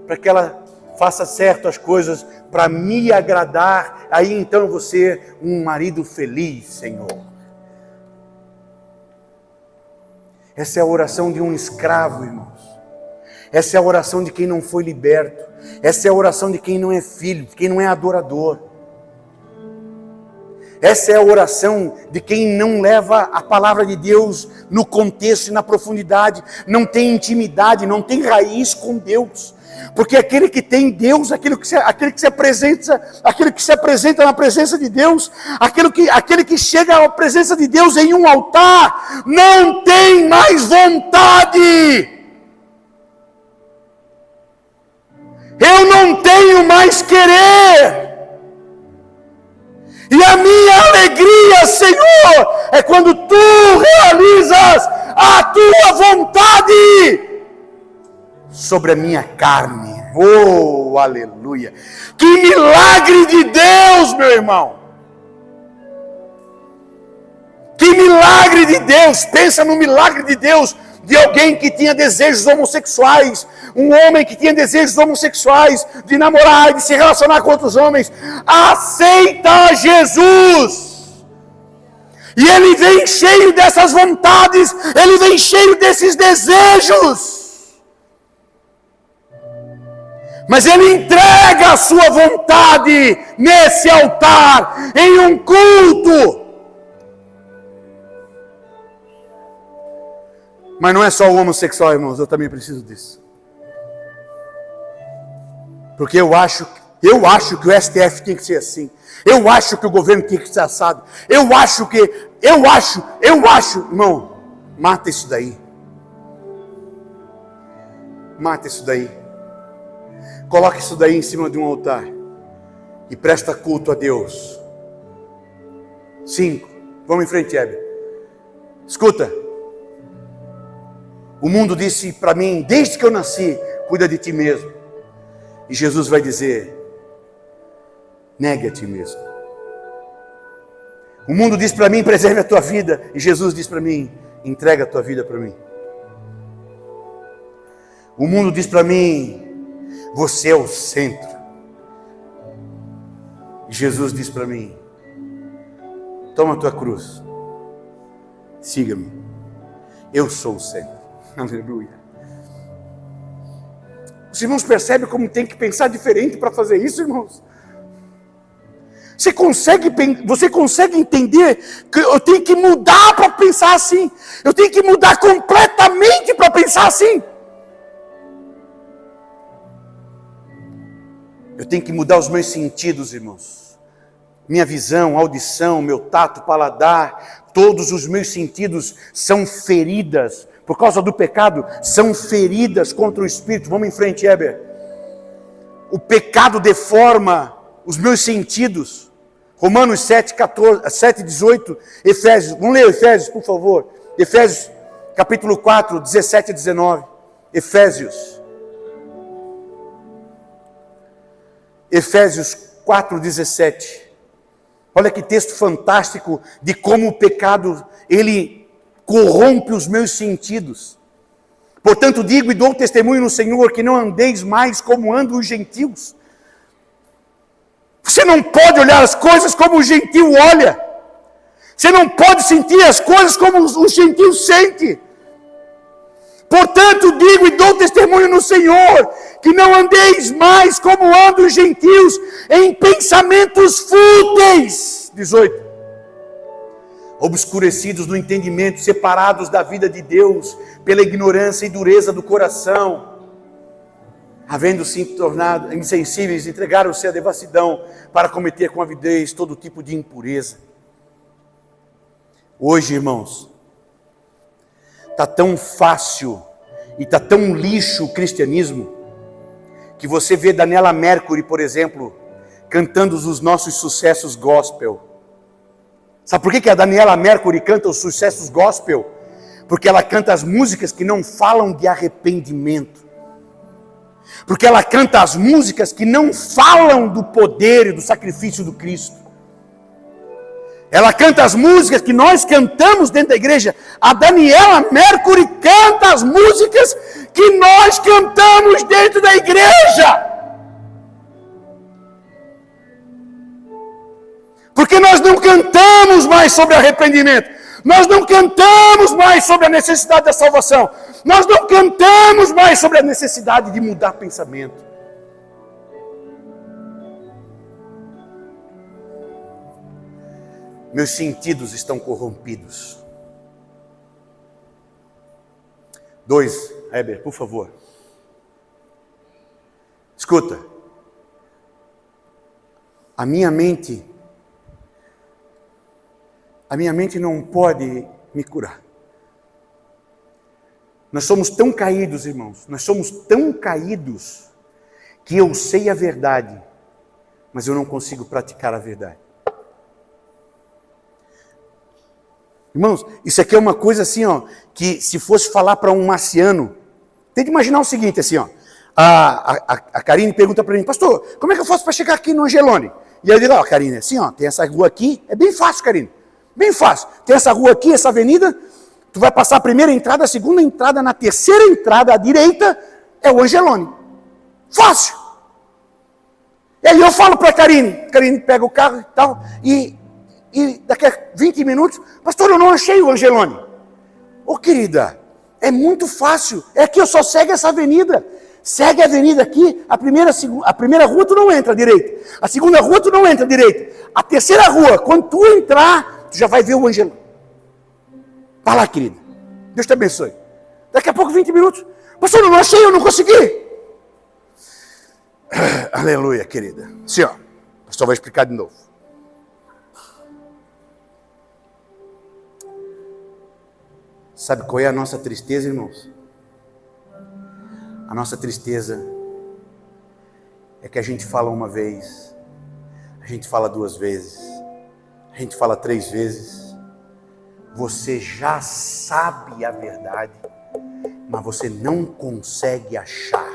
Speaker 1: Para que ela faça certo as coisas, para me agradar. Aí então eu vou ser um marido feliz, Senhor. Essa é a oração de um escravo, irmãos. Essa é a oração de quem não foi liberto. Essa é a oração de quem não é filho, de quem não é adorador. Essa é a oração de quem não leva a palavra de Deus no contexto e na profundidade, não tem intimidade, não tem raiz com Deus. Porque aquele que tem Deus, aquele que se apresenta na presença de Deus, aquele que chega à presença de Deus em um altar, não tem mais vontade. Eu não tenho mais querer. E a minha alegria, Senhor, é quando tu realizas a tua vontade sobre a minha carne. Oh, aleluia. Que milagre de Deus, meu irmão. Que milagre de Deus. Pensa no milagre de Deus de alguém que tinha desejos homossexuais, um homem que tinha desejos homossexuais, de namorar, de se relacionar com outros homens, aceita Jesus, e ele vem cheio dessas vontades, ele vem cheio desses desejos, mas ele entrega a sua vontade nesse altar, em um culto. Mas não é só o homossexual, irmãos, eu também preciso disso. Porque eu acho que o STF tem que ser assim. Eu acho que o governo tem que ser assado. Eu acho, irmão, mata isso daí. Mata isso daí. Coloca isso daí em cima de um altar e presta culto a Deus. 5. Vamos em frente, Hebe. Escuta. O mundo disse para mim, desde que eu nasci, cuida de ti mesmo. E Jesus vai dizer, Negue a ti mesmo. O mundo diz para mim, preserve a tua vida. E Jesus diz para mim, entrega a tua vida para mim. O mundo diz para mim, você é o centro. E Jesus diz para mim, toma a tua cruz. Siga-me. Eu sou o centro. Aleluia. Os irmãos percebem como tem que pensar diferente para fazer isso, irmãos? Você consegue entender que eu tenho que mudar para pensar assim? Eu tenho que mudar completamente para pensar assim? Eu tenho que mudar os meus sentidos, irmãos. Minha visão, audição, meu tato, paladar, todos os meus sentidos são feridas. Por causa do pecado, são feridas contra o Espírito. Vamos em frente, Heber. O pecado deforma os meus sentidos. Romanos 7, 18, Efésios. Vamos ler Efésios, por favor. Efésios, capítulo 4, 17 e 19. Efésios 4, 17. Olha que texto fantástico de como o pecado, ele corrompe os meus sentidos. Portanto, digo e dou testemunho no Senhor que não andeis mais como andam os gentios. Você não pode olhar as coisas como o gentio olha. Você não pode sentir as coisas como o gentio sente. Portanto, digo e dou testemunho no Senhor que não andeis mais como andam os gentios em pensamentos fúteis. 18. Obscurecidos no entendimento, separados da vida de Deus pela ignorância e dureza do coração, havendo-se tornado insensíveis, entregaram-se à devassidão para cometer com avidez todo tipo de impureza. Hoje, irmãos, está tão fácil e está tão lixo o cristianismo, que você vê Daniela Mercury, por exemplo, cantando os nossos sucessos gospel. Sabe por que a Daniela Mercury canta os sucessos gospel? Porque ela canta as músicas que não falam de arrependimento. Porque ela canta as músicas que não falam do poder e do sacrifício do Cristo. Ela canta as músicas que nós cantamos dentro da igreja. A Daniela Mercury canta as músicas que nós cantamos dentro da igreja. Porque nós não cantamos mais sobre arrependimento. Nós não cantamos mais sobre a necessidade da salvação. Nós não cantamos mais sobre a necessidade de mudar pensamento. Meus sentidos estão corrompidos. 2, Heber, por favor. Escuta. A minha mente não pode me curar. Nós somos tão caídos, irmãos. Nós somos tão caídos que eu sei a verdade, mas eu não consigo praticar a verdade. Irmãos, isso aqui é uma coisa assim, ó, que se fosse falar para um marciano, tem que imaginar o seguinte, assim, ó. A Karine pergunta para mim, pastor, como é que eu faço para chegar aqui no Angelone? E eu digo, ó, Karine, assim, ó, tem essa rua aqui, é bem fácil, Karine. Bem fácil. Tem essa rua aqui, essa avenida, tu vai passar a primeira entrada, a segunda entrada, na terceira entrada à direita é o Angelone. Fácil. E aí eu falo para a Karine pega o carro e tal, e daqui a 20 minutos, pastor, eu não achei o Angelone. Ô querida, é muito fácil, é que eu só segue essa avenida. Segue a avenida aqui, a primeira rua tu não entra direito, a segunda rua tu não entra direito, a terceira rua, quando tu entrar, tu já vai ver o Angelone. Vai lá, querida, Deus te abençoe. Daqui a pouco, 20 minutos, pastor, eu não achei, eu não consegui. Aleluia, querida. Sim, ó, o pastor vai explicar de novo. Sabe qual é a nossa tristeza, irmãos? A nossa tristeza é que a gente fala uma vez, a gente fala 2 vezes, a gente fala 3 vezes. Você já sabe a verdade, mas você não consegue achar.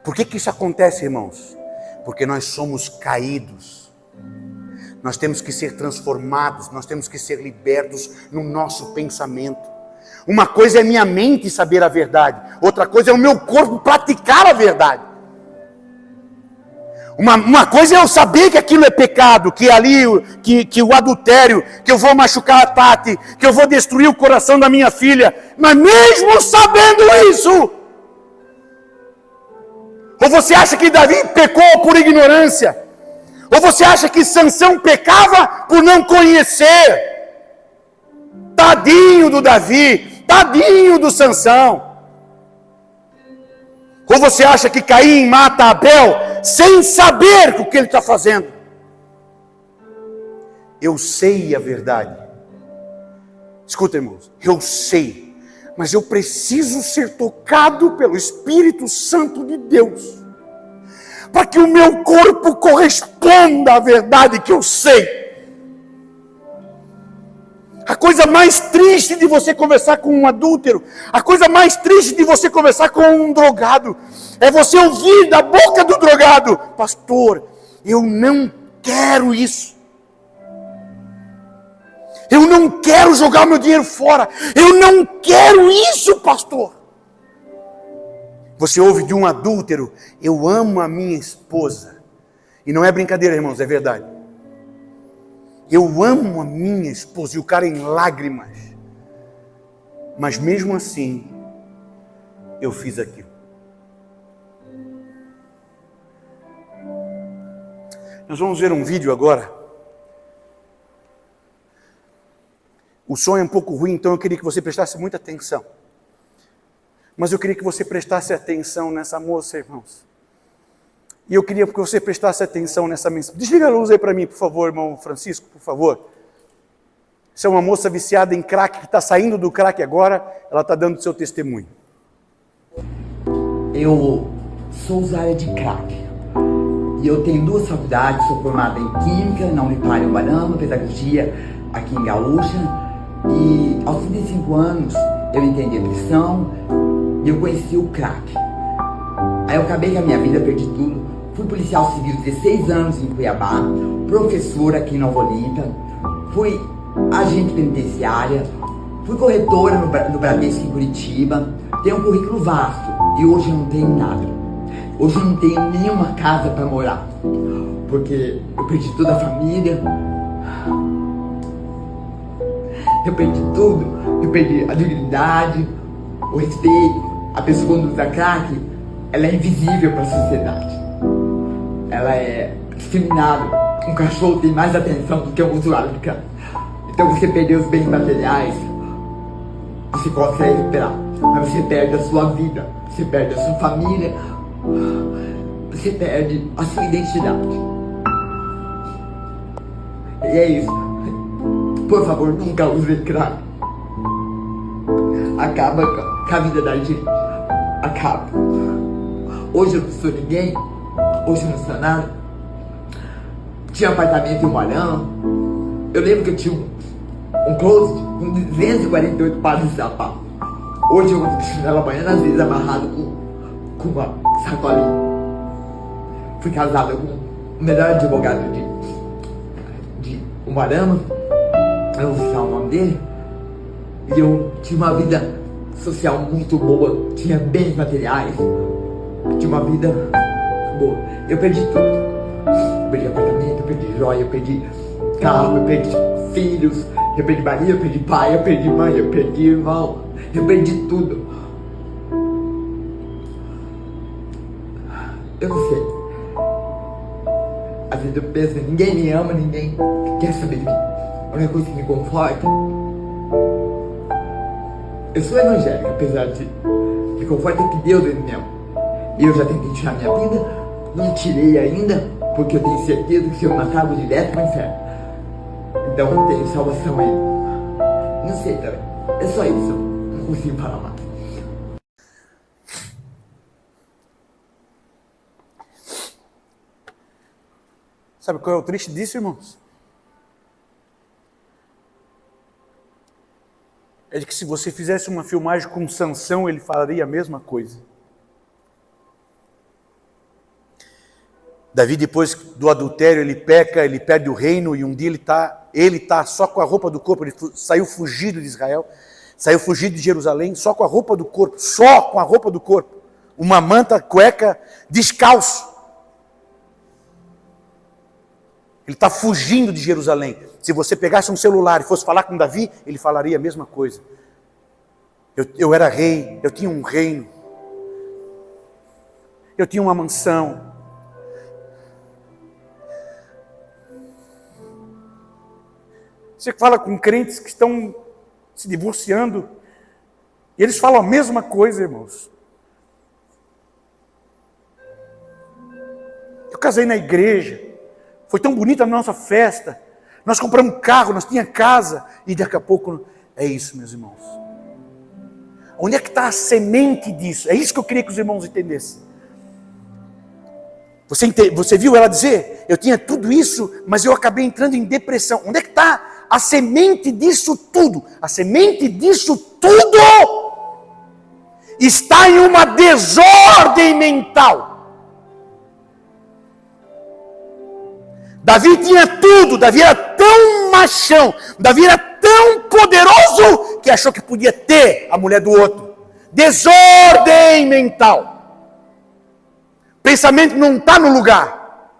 Speaker 1: Por que isso acontece, irmãos? Porque nós somos caídos. Nós temos que ser transformados, nós temos que ser libertos no nosso pensamento. Uma coisa é minha mente saber a verdade, outra coisa é o meu corpo praticar a verdade. Uma coisa é eu saber que aquilo é pecado, que ali, que o adultério, que eu vou machucar a Tati, que eu vou destruir o coração da minha filha, mas mesmo sabendo isso, ou você acha que Davi pecou por ignorância, ou você acha que Sansão pecava por não conhecer? Tadinho do Davi, tadinho do Sansão. Ou você acha que Caim mata Abel sem saber o que ele está fazendo? Eu sei a verdade. Escuta, irmãos, eu sei, mas eu preciso ser tocado pelo Espírito Santo de Deus, para que o meu corpo corresponda à verdade que eu sei. A coisa mais triste de você conversar com um adúltero, a coisa mais triste de você conversar com um drogado, é você ouvir da boca do drogado: pastor, eu não quero isso. Eu não quero jogar meu dinheiro fora. Eu não quero isso, pastor. Você ouve de um adúltero: eu amo a minha esposa. E não é brincadeira, irmãos, é verdade. Eu amo a minha esposa, e o cara em lágrimas. Mas mesmo assim, eu fiz aquilo. Nós vamos ver um vídeo agora. O som é um pouco ruim, então eu queria que você prestasse muita atenção. Mas eu queria que você prestasse atenção nessa moça, irmãos. E eu queria que você prestasse atenção nessa mensagem. Desliga a luz aí para mim, por favor, irmão Francisco, por favor. Essa é uma moça viciada em crack, que está saindo do crack agora. Ela está dando seu testemunho.
Speaker 3: Eu sou usuária de crack. E eu tenho 2 faculdades, sou formada em Química, na Unipar Ubarama, Pedagogia, aqui em Gaúcha. E aos 35 anos, eu entrei em depressão e eu conheci o crack. Aí eu acabei com a minha vida, perdi tudo. Fui policial civil 16 anos em Cuiabá, professora aqui em Nova Olímpia, fui agente penitenciária, fui corretora no Bradesco em Curitiba, tenho um currículo vasto e hoje eu não tenho nada. Hoje eu não tenho nenhuma casa para morar, porque eu perdi toda a família, eu perdi tudo, eu perdi a dignidade, o respeito. A pessoa quando usa crack, ela é invisível para a sociedade. Ela é discriminada. Um cachorro tem mais atenção do que um usuário de crack. Então você perdeu os bens materiais, você consegue recuperar, mas você perde a sua vida, você perde a sua família, você perde a sua identidade. E é isso. Por favor, nunca use crack. Acaba com a vida da gente. Acaba. Hoje eu não sou ninguém, hoje eu não sou nada. Tinha um apartamento em Ubarama. Eu lembro que eu tinha um closet com 248 pares de sapato. Hoje eu uso chinelo amanhã, às vezes amarrado com uma sacolinha. Fui casado com o melhor advogado de Ubarama, eu vou citar o nome dele. E eu tinha uma vida social muito boa, tinha bens materiais, tinha uma vida boa. Eu perdi tudo. Eu perdi apartamento, eu perdi joia, eu perdi carro, eu perdi filhos, eu perdi marido, eu perdi pai, eu perdi mãe, eu perdi irmão, eu perdi tudo. Eu não sei. Às vezes eu penso, ninguém me ama, ninguém quer saber de mim. A única coisa que me conforta, eu sou evangélico, apesar de me conforta é que Deus me ama. E eu já tentei tirar minha vida, não tirei ainda, porque eu tenho certeza que se eu matar eu vou direto pro inferno. Então eu tenho salvação aí. Não sei também. É só isso. Não consigo falar mais.
Speaker 1: Sabe qual é o triste disso, irmãos? É de que se você fizesse uma filmagem com Sansão, ele falaria a mesma coisa. Davi, depois do adultério, ele peca, ele perde o reino, e um dia ele tá só com a roupa do corpo. Ele saiu fugido de Israel, saiu fugido de Jerusalém, só com a roupa do corpo, só com a roupa do corpo. Uma manta, cueca, descalço. Ele está fugindo de Jerusalém. Se você pegasse um celular e fosse falar com Davi, ele falaria a mesma coisa. Eu era rei, eu tinha um reino, eu tinha uma mansão. Você fala com crentes que estão se divorciando, e eles falam a mesma coisa, irmãos. Eu casei na igreja, foi tão bonita a nossa festa, nós compramos um carro, nós tínhamos casa, e daqui a pouco, é isso, meus irmãos. Onde é que está a semente disso? É isso que eu queria que os irmãos entendessem. Você viu ela dizer, eu tinha tudo isso, mas eu acabei entrando em depressão. Onde é que está a semente disso tudo? A semente disso tudo está em uma desordem mental. Davi tinha tudo, Davi era tão machão, Davi era tão poderoso, que achou que podia ter a mulher do outro. Desordem mental. Pensamento não está no lugar.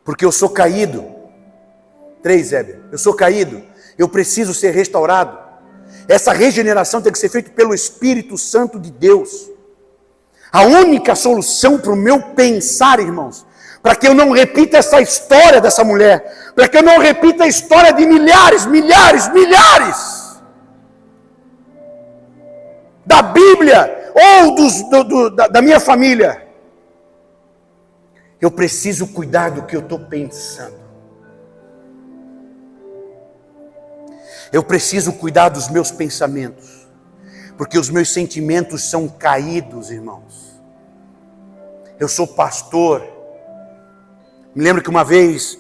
Speaker 1: Porque eu sou caído. 3, Heber. Eu sou caído. Eu preciso ser restaurado. Essa regeneração tem que ser feita pelo Espírito Santo de Deus. A única solução para o meu pensar, irmãos, para que eu não repita essa história dessa mulher, para que eu não repita a história de milhares da Bíblia, ou da minha família. Eu preciso cuidar do que eu estou pensando. Eu preciso cuidar dos meus pensamentos, porque os meus sentimentos são caídos, irmãos. Eu sou pastor. Me lembro que uma vez,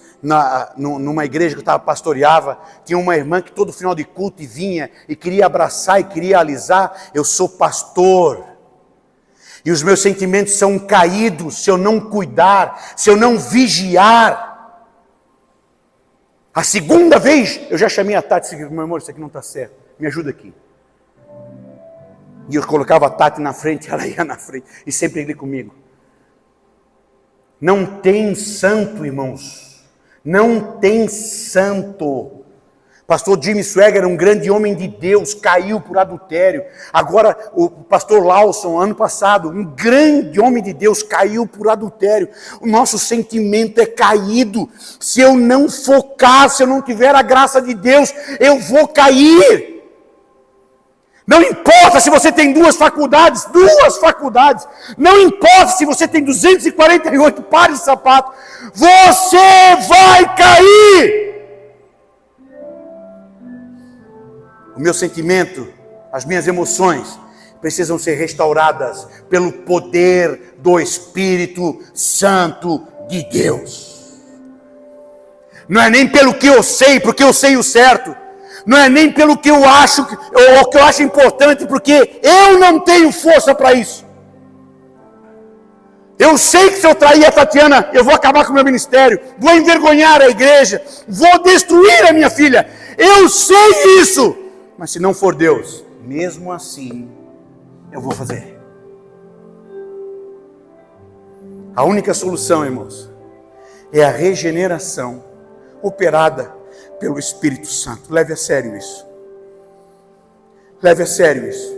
Speaker 1: numa igreja que eu pastoreava, tinha uma irmã que todo final de culto vinha e queria abraçar e queria alisar. Eu sou pastor. E os meus sentimentos são caídos se eu não cuidar, se eu não vigiar. A segunda vez, eu já chamei a Tati e disse, meu amor, isso aqui não está certo, me ajuda aqui. E eu colocava a Tati na frente, ela ia na frente, e sempre ele comigo. Não tem santo, irmãos, não tem santo. Pastor Jimmy Swaggart era um grande homem de Deus, caiu por adultério. Agora o pastor Lawson, ano passado, um grande homem de Deus, caiu por adultério. O nosso sentimento é caído. Se eu não focar, se eu não tiver a graça de Deus, eu vou cair. Não importa se você tem 2 faculdades, não importa se você tem 248 pares de sapato, você vai cair. O meu sentimento, as minhas emoções precisam ser restauradas pelo poder do Espírito Santo de Deus. Não é nem pelo que eu sei, porque eu sei o certo. Não é nem pelo que eu acho, ou o que eu acho importante, porque eu não tenho força para isso. Eu sei que se eu trair a Tatiana, eu vou acabar com o meu ministério, vou envergonhar a igreja, vou destruir a minha filha. Eu sei isso. Mas se não for Deus, mesmo assim, eu vou fazer. A única solução, irmãos, é a regeneração operada pelo Espírito Santo. Leve a sério isso. Leve a sério isso.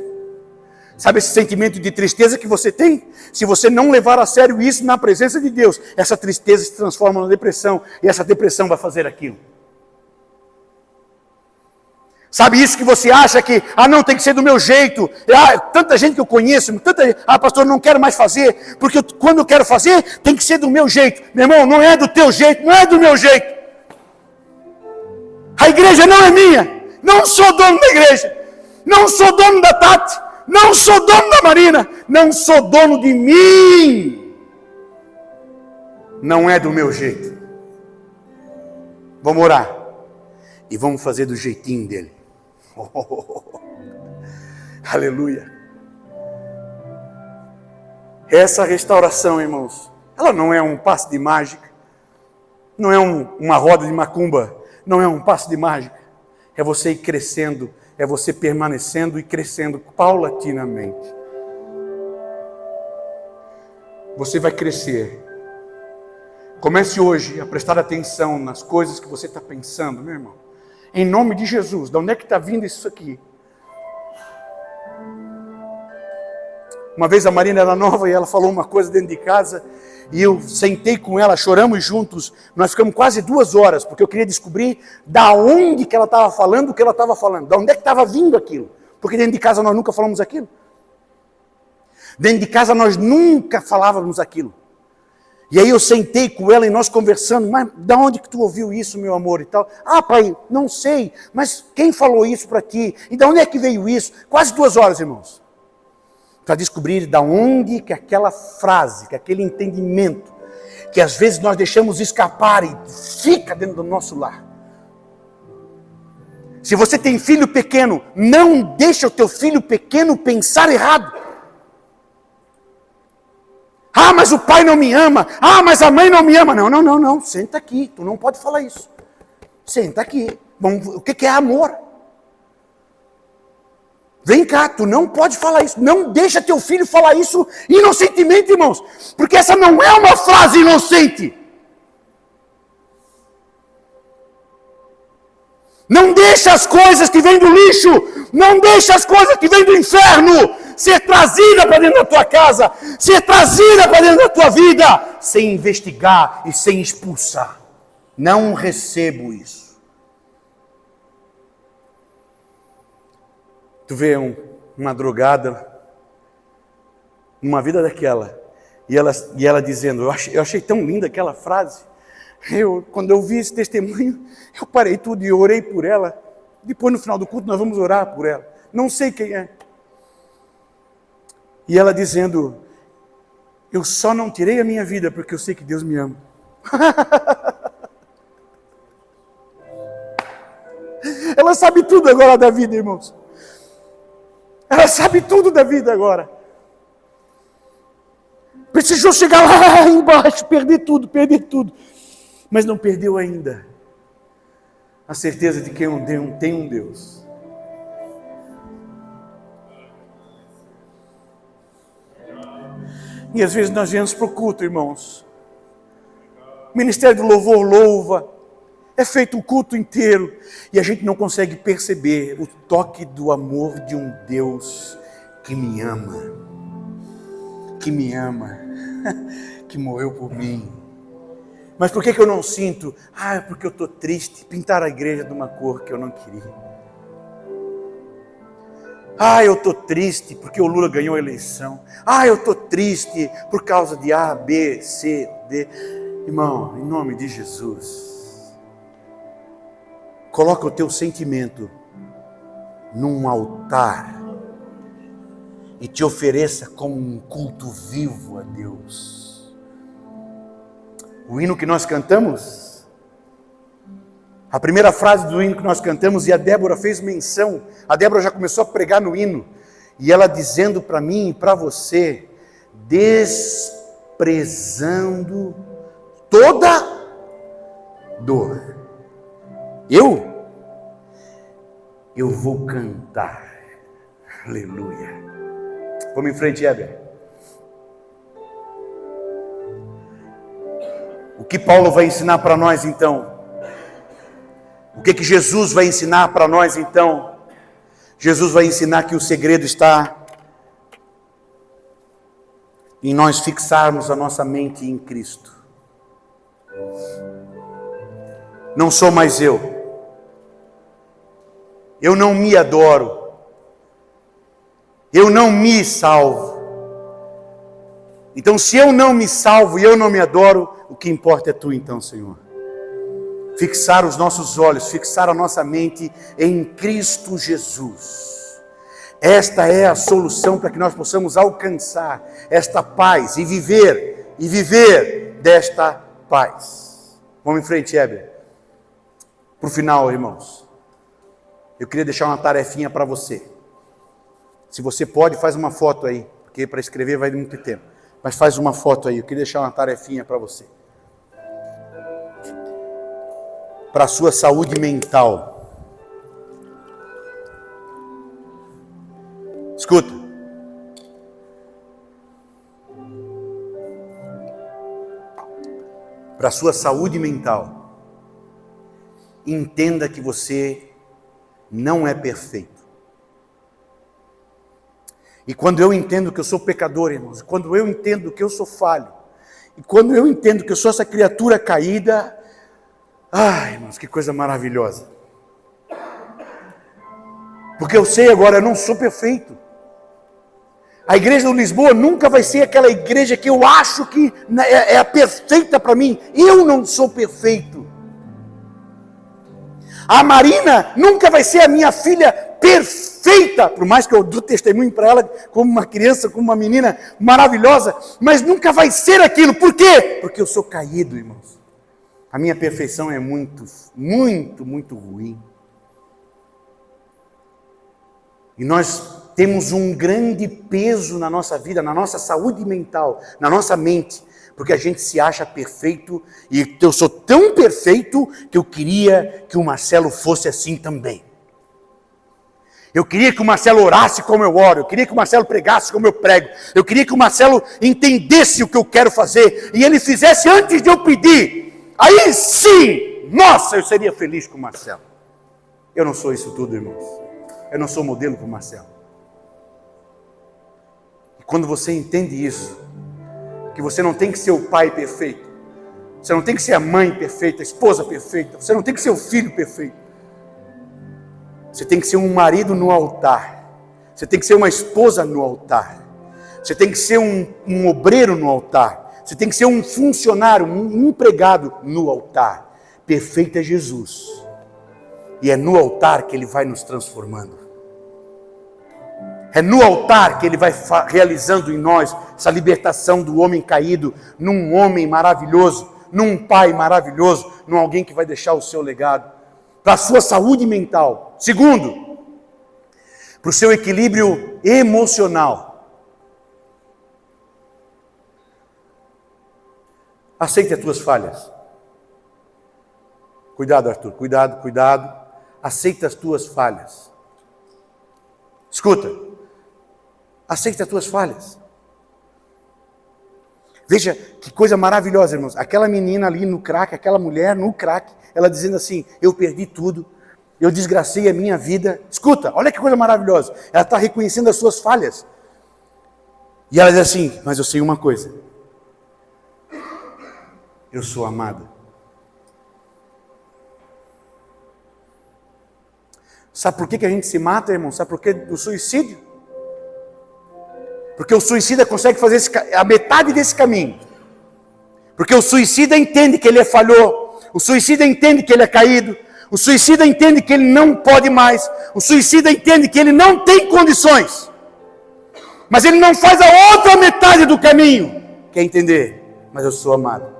Speaker 1: Sabe esse sentimento de tristeza que você tem? Se você não levar a sério isso na presença de Deus, essa tristeza se transforma na depressão, e essa depressão vai fazer aquilo. Sabe isso que você acha que, não, tem que ser do meu jeito. Tanta gente que eu conheço, pastor, não quero mais fazer, porque quando eu quero fazer, tem que ser do meu jeito. Meu irmão, não é do teu jeito, não é do meu jeito. A igreja não é minha, não sou dono da igreja, não sou dono da Tati, não sou dono da Marina, não sou dono de mim. Não é do meu jeito. Vamos orar e vamos fazer do jeitinho dele. Aleluia. Essa restauração, irmãos, Ela não é um passe de mágica, não é uma roda de macumba, não é um passe de mágica. É você ir crescendo, é você permanecendo e crescendo paulatinamente. Você vai crescer. Comece hoje a prestar atenção nas coisas que você está pensando, meu irmão. Em nome de Jesus, de onde é que está vindo isso aqui? Uma vez a Marina era nova e ela falou uma coisa dentro de casa e eu sentei com ela, choramos juntos, nós ficamos quase 2 horas, porque eu queria descobrir da onde que ela estava falando o que ela estava falando, da onde é que estava vindo aquilo, porque dentro de casa nós nunca falamos aquilo. Dentro de casa nós nunca falávamos aquilo. E aí eu sentei com ela e nós conversando, mas de onde que tu ouviu isso, meu amor, e tal? Ah, pai, não sei, mas quem falou isso para ti? E de onde é que veio isso? Quase 2 horas, irmãos. Para descobrir de onde que aquela frase, que aquele entendimento, que às vezes nós deixamos escapar e fica dentro do nosso lar. Se você tem filho pequeno, não deixa o teu filho pequeno pensar errado. Ah, mas o pai não me ama. Ah, mas a mãe não me ama. Não. Senta aqui. Tu não pode falar isso. Senta aqui. Bom, o que é amor? Vem cá, tu não pode falar isso. Não deixa teu filho falar isso inocentemente, irmãos. Porque essa não é uma frase inocente. Não deixa as coisas que vêm do lixo. Não deixa as coisas que vêm do inferno ser trazida para dentro da tua casa, ser trazida para dentro da tua vida, sem investigar e sem expulsar. Não recebo isso. Tu vê uma drogada, numa vida daquela, e ela dizendo, eu achei tão linda aquela frase, quando eu vi esse testemunho, eu parei tudo e orei por ela, depois no final do culto nós vamos orar por ela, não sei quem é. E ela dizendo, eu só não tirei a minha vida porque eu sei que Deus me ama. Ela sabe tudo agora da vida, irmãos. Ela sabe tudo da vida agora. Precisou chegar lá embaixo, perder tudo. Mas não perdeu ainda a certeza de que tem um Deus. E às vezes nós viemos para o culto, irmãos. O Ministério do Louvor louva. É feito o culto inteiro. E a gente não consegue perceber o toque do amor de um Deus que me ama. Que me ama. Que morreu por mim. Mas por que eu não sinto? É porque eu estou triste. Pintaram a igreja de uma cor que eu não queria. Eu estou triste porque o Lula ganhou a eleição. Eu estou triste por causa de A, B, C, D. Irmão, em nome de Jesus, coloca o teu sentimento num altar e te ofereça como um culto vivo a Deus. O hino que nós cantamos, a primeira frase do hino que nós cantamos, e a Débora fez menção, a Débora já começou a pregar no hino, e ela dizendo para mim e para você, desprezando toda dor. Eu vou cantar, aleluia. Vamos em frente, Heber. O que Paulo vai ensinar para nós então? O que Jesus vai ensinar para nós então? Jesus vai ensinar que o segredo está em nós fixarmos a nossa mente em Cristo. Não sou mais eu. Eu não me adoro. Eu não me salvo. Então, se eu não me salvo e eu não me adoro, o que importa é tu então, Senhor. Fixar os nossos olhos, fixar a nossa mente em Cristo Jesus. Esta é a solução para que nós possamos alcançar esta paz e viver desta paz. Vamos em frente, Heber. Para o final, irmãos, eu queria deixar uma tarefinha para você. Se você pode, faz uma foto aí, porque para escrever vai muito tempo. Mas faz uma foto aí, eu queria deixar uma tarefinha para você. Para a sua saúde mental. Escuta. Para a sua saúde mental. Entenda que você não é perfeito. E quando eu entendo que eu sou pecador, irmãos, quando eu entendo que eu sou falho, e quando eu entendo que eu sou essa criatura caída, ai, irmãos, que coisa maravilhosa. Porque eu sei agora, eu não sou perfeito. A igreja de Lisboa nunca vai ser aquela igreja que eu acho que é a perfeita para mim. Eu não sou perfeito. A Marina nunca vai ser a minha filha perfeita, por mais que eu dou testemunho para ela como uma criança, como uma menina maravilhosa, mas nunca vai ser aquilo. Por quê? Porque eu sou caído, irmãos. A minha perfeição é muito, muito, muito ruim. E nós temos um grande peso na nossa vida, na nossa saúde mental, na nossa mente, porque a gente se acha perfeito, e eu sou tão perfeito que eu queria que o Marcelo fosse assim também. Eu queria que o Marcelo orasse como eu oro, eu queria que o Marcelo pregasse como eu prego, eu queria que o Marcelo entendesse o que eu quero fazer, e ele fizesse antes de eu pedir. Aí sim, nossa, eu seria feliz com o Marcelo. Eu não sou isso tudo, irmãos. Eu não sou modelo para o Marcelo. E quando você entende isso, que você não tem que ser o pai perfeito, você não tem que ser a mãe perfeita, a esposa perfeita, você não tem que ser o filho perfeito. Você tem que ser um marido no altar, você tem que ser uma esposa no altar, você tem que ser um obreiro no altar, você tem que ser um funcionário, um empregado no altar. Perfeito é Jesus, e é no altar que Ele vai nos transformando. É no altar que Ele vai realizando em nós essa libertação do homem caído, num homem maravilhoso, num pai maravilhoso, num alguém que vai deixar o seu legado, para a sua saúde mental. Segundo, para o seu equilíbrio emocional. Aceite as tuas falhas. Cuidado, Arthur, cuidado, cuidado. Aceita as tuas falhas. Escuta, aceita as tuas falhas. Veja que coisa maravilhosa, irmãos. Aquela menina ali no crack, aquela mulher no crack, ela dizendo assim, eu perdi tudo, eu desgracei a minha vida. Escuta, olha que coisa maravilhosa. Ela está reconhecendo as suas falhas. E ela diz assim, mas eu sei uma coisa. Eu sou amada. Sabe por que a gente se mata, irmão? Sabe por que do suicídio? Porque o suicida consegue fazer a metade desse caminho. Porque o suicida entende que ele falhou. O suicida entende que ele é caído. O suicida entende que ele não pode mais. O suicida entende que ele não tem condições. Mas ele não faz a outra metade do caminho. Quer entender? Mas eu sou amado.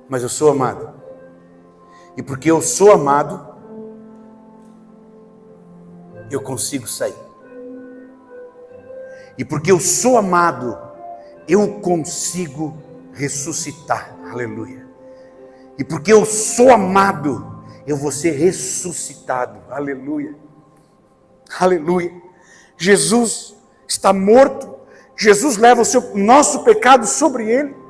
Speaker 1: Mas eu sou amado. E porque eu sou amado, eu consigo sair. E porque eu sou amado, eu consigo ressuscitar. Aleluia. E porque eu sou amado, eu vou ser ressuscitado. Aleluia. Aleluia. Jesus está morto. Jesus leva o nosso pecado sobre ele.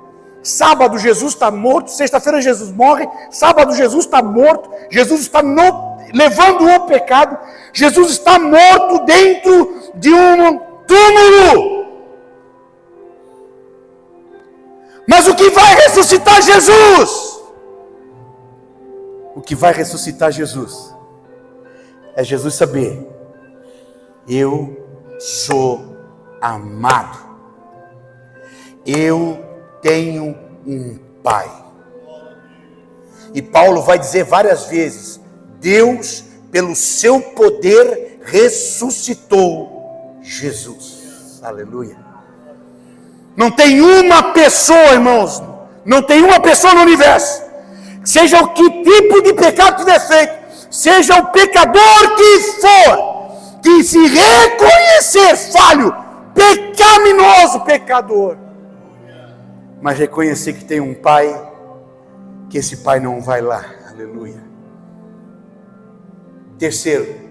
Speaker 1: Sábado Jesus está morto, sexta-feira Jesus morre, sábado Jesus está morto, Jesus está levando o pecado, Jesus está morto dentro de um túmulo. Mas o que vai ressuscitar Jesus? O que vai ressuscitar Jesus é Jesus saber, eu sou amado, eu tenho um Pai. E Paulo vai dizer várias vezes, Deus, pelo seu poder, ressuscitou Jesus. Aleluia. Não tem uma pessoa, irmãos, não tem uma pessoa no universo, seja o que tipo de pecado tiver feito, seja o pecador que for, que se reconhecer falho, pecaminoso, pecador. Mas reconhecer que tem um Pai, que esse Pai não vai lá. Aleluia. Terceiro,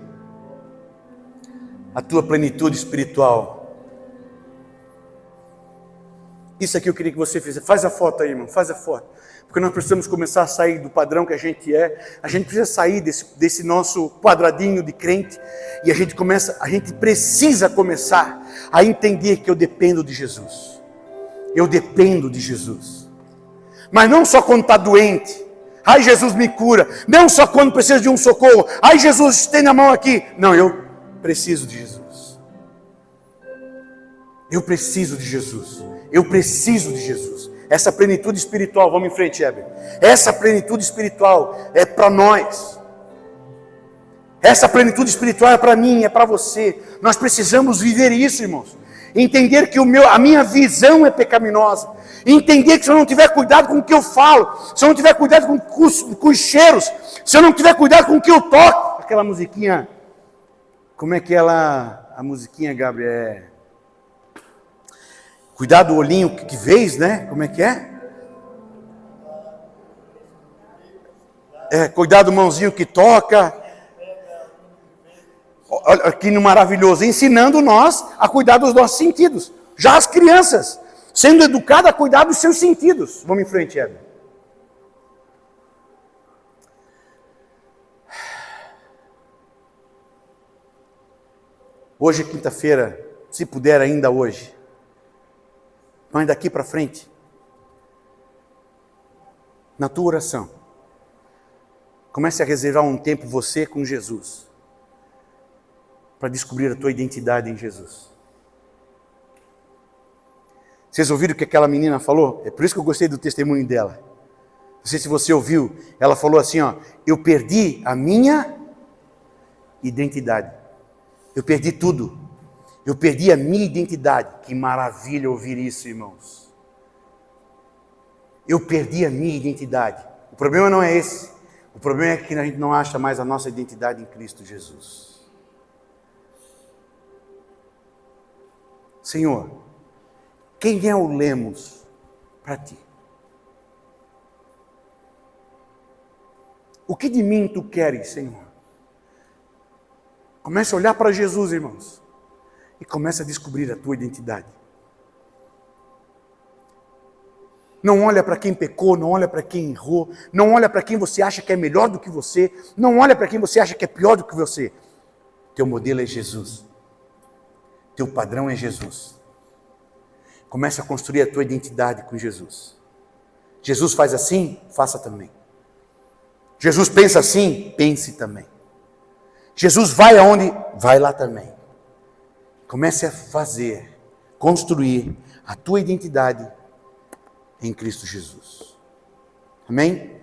Speaker 1: a tua plenitude espiritual. Isso aqui eu queria que você fizesse. Faz a foto aí, irmão, faz a foto. Porque nós precisamos começar a sair do padrão que a gente é. A gente precisa sair desse nosso quadradinho de crente. E a gente precisa começar a entender que eu dependo de Jesus. Eu dependo de Jesus. Mas não só quando está doente. Ai, Jesus me cura. Não só quando precisa de um socorro. Ai, Jesus, estende a mão aqui. Não, eu preciso de Jesus. Eu preciso de Jesus. Eu preciso de Jesus. Essa plenitude espiritual, vamos em frente, Heber. Essa plenitude espiritual é para nós. Essa plenitude espiritual é para mim, é para você. Nós precisamos viver isso, irmãos. Entender que a minha visão é pecaminosa. Entender que se eu não tiver cuidado com o que eu falo, se eu não tiver cuidado com os cheiros, se eu não tiver cuidado com o que eu toco. Aquela musiquinha, como é que ela, a musiquinha, Gabriel? Cuidado do olhinho que vês, né? Como é que é? Cuidado do mãozinho que toca. Olha que maravilhoso, ensinando nós a cuidar dos nossos sentidos. Já as crianças, sendo educadas a cuidar dos seus sentidos. Vamos em frente, Heber. Hoje é quinta-feira, se puder ainda hoje. Mas daqui para frente, na tua oração, comece a reservar um tempo você com Jesus, para descobrir a tua identidade em Jesus. Vocês ouviram o que aquela menina falou? É por isso que eu gostei do testemunho dela. Não sei se você ouviu, ela falou assim, ó, eu perdi a minha identidade. Eu perdi tudo. Eu perdi a minha identidade. Que maravilha ouvir isso, irmãos. Eu perdi a minha identidade. O problema não é esse. O problema é que a gente não acha mais a nossa identidade em Cristo Jesus. Senhor, quem é o Lemos para ti? O que de mim tu queres, Senhor? Comece a olhar para Jesus, irmãos. E começa a descobrir a tua identidade. Não olha para quem pecou, não olha para quem errou, não olha para quem você acha que é melhor do que você, não olha para quem você acha que é pior do que você. Teu modelo é Jesus. Teu padrão é Jesus. Começa a construir a tua identidade com Jesus. Jesus faz assim, faça também. Jesus pensa assim, pense também. Jesus vai aonde? Vai lá também. Comece a fazer, construir a tua identidade em Cristo Jesus. Amém?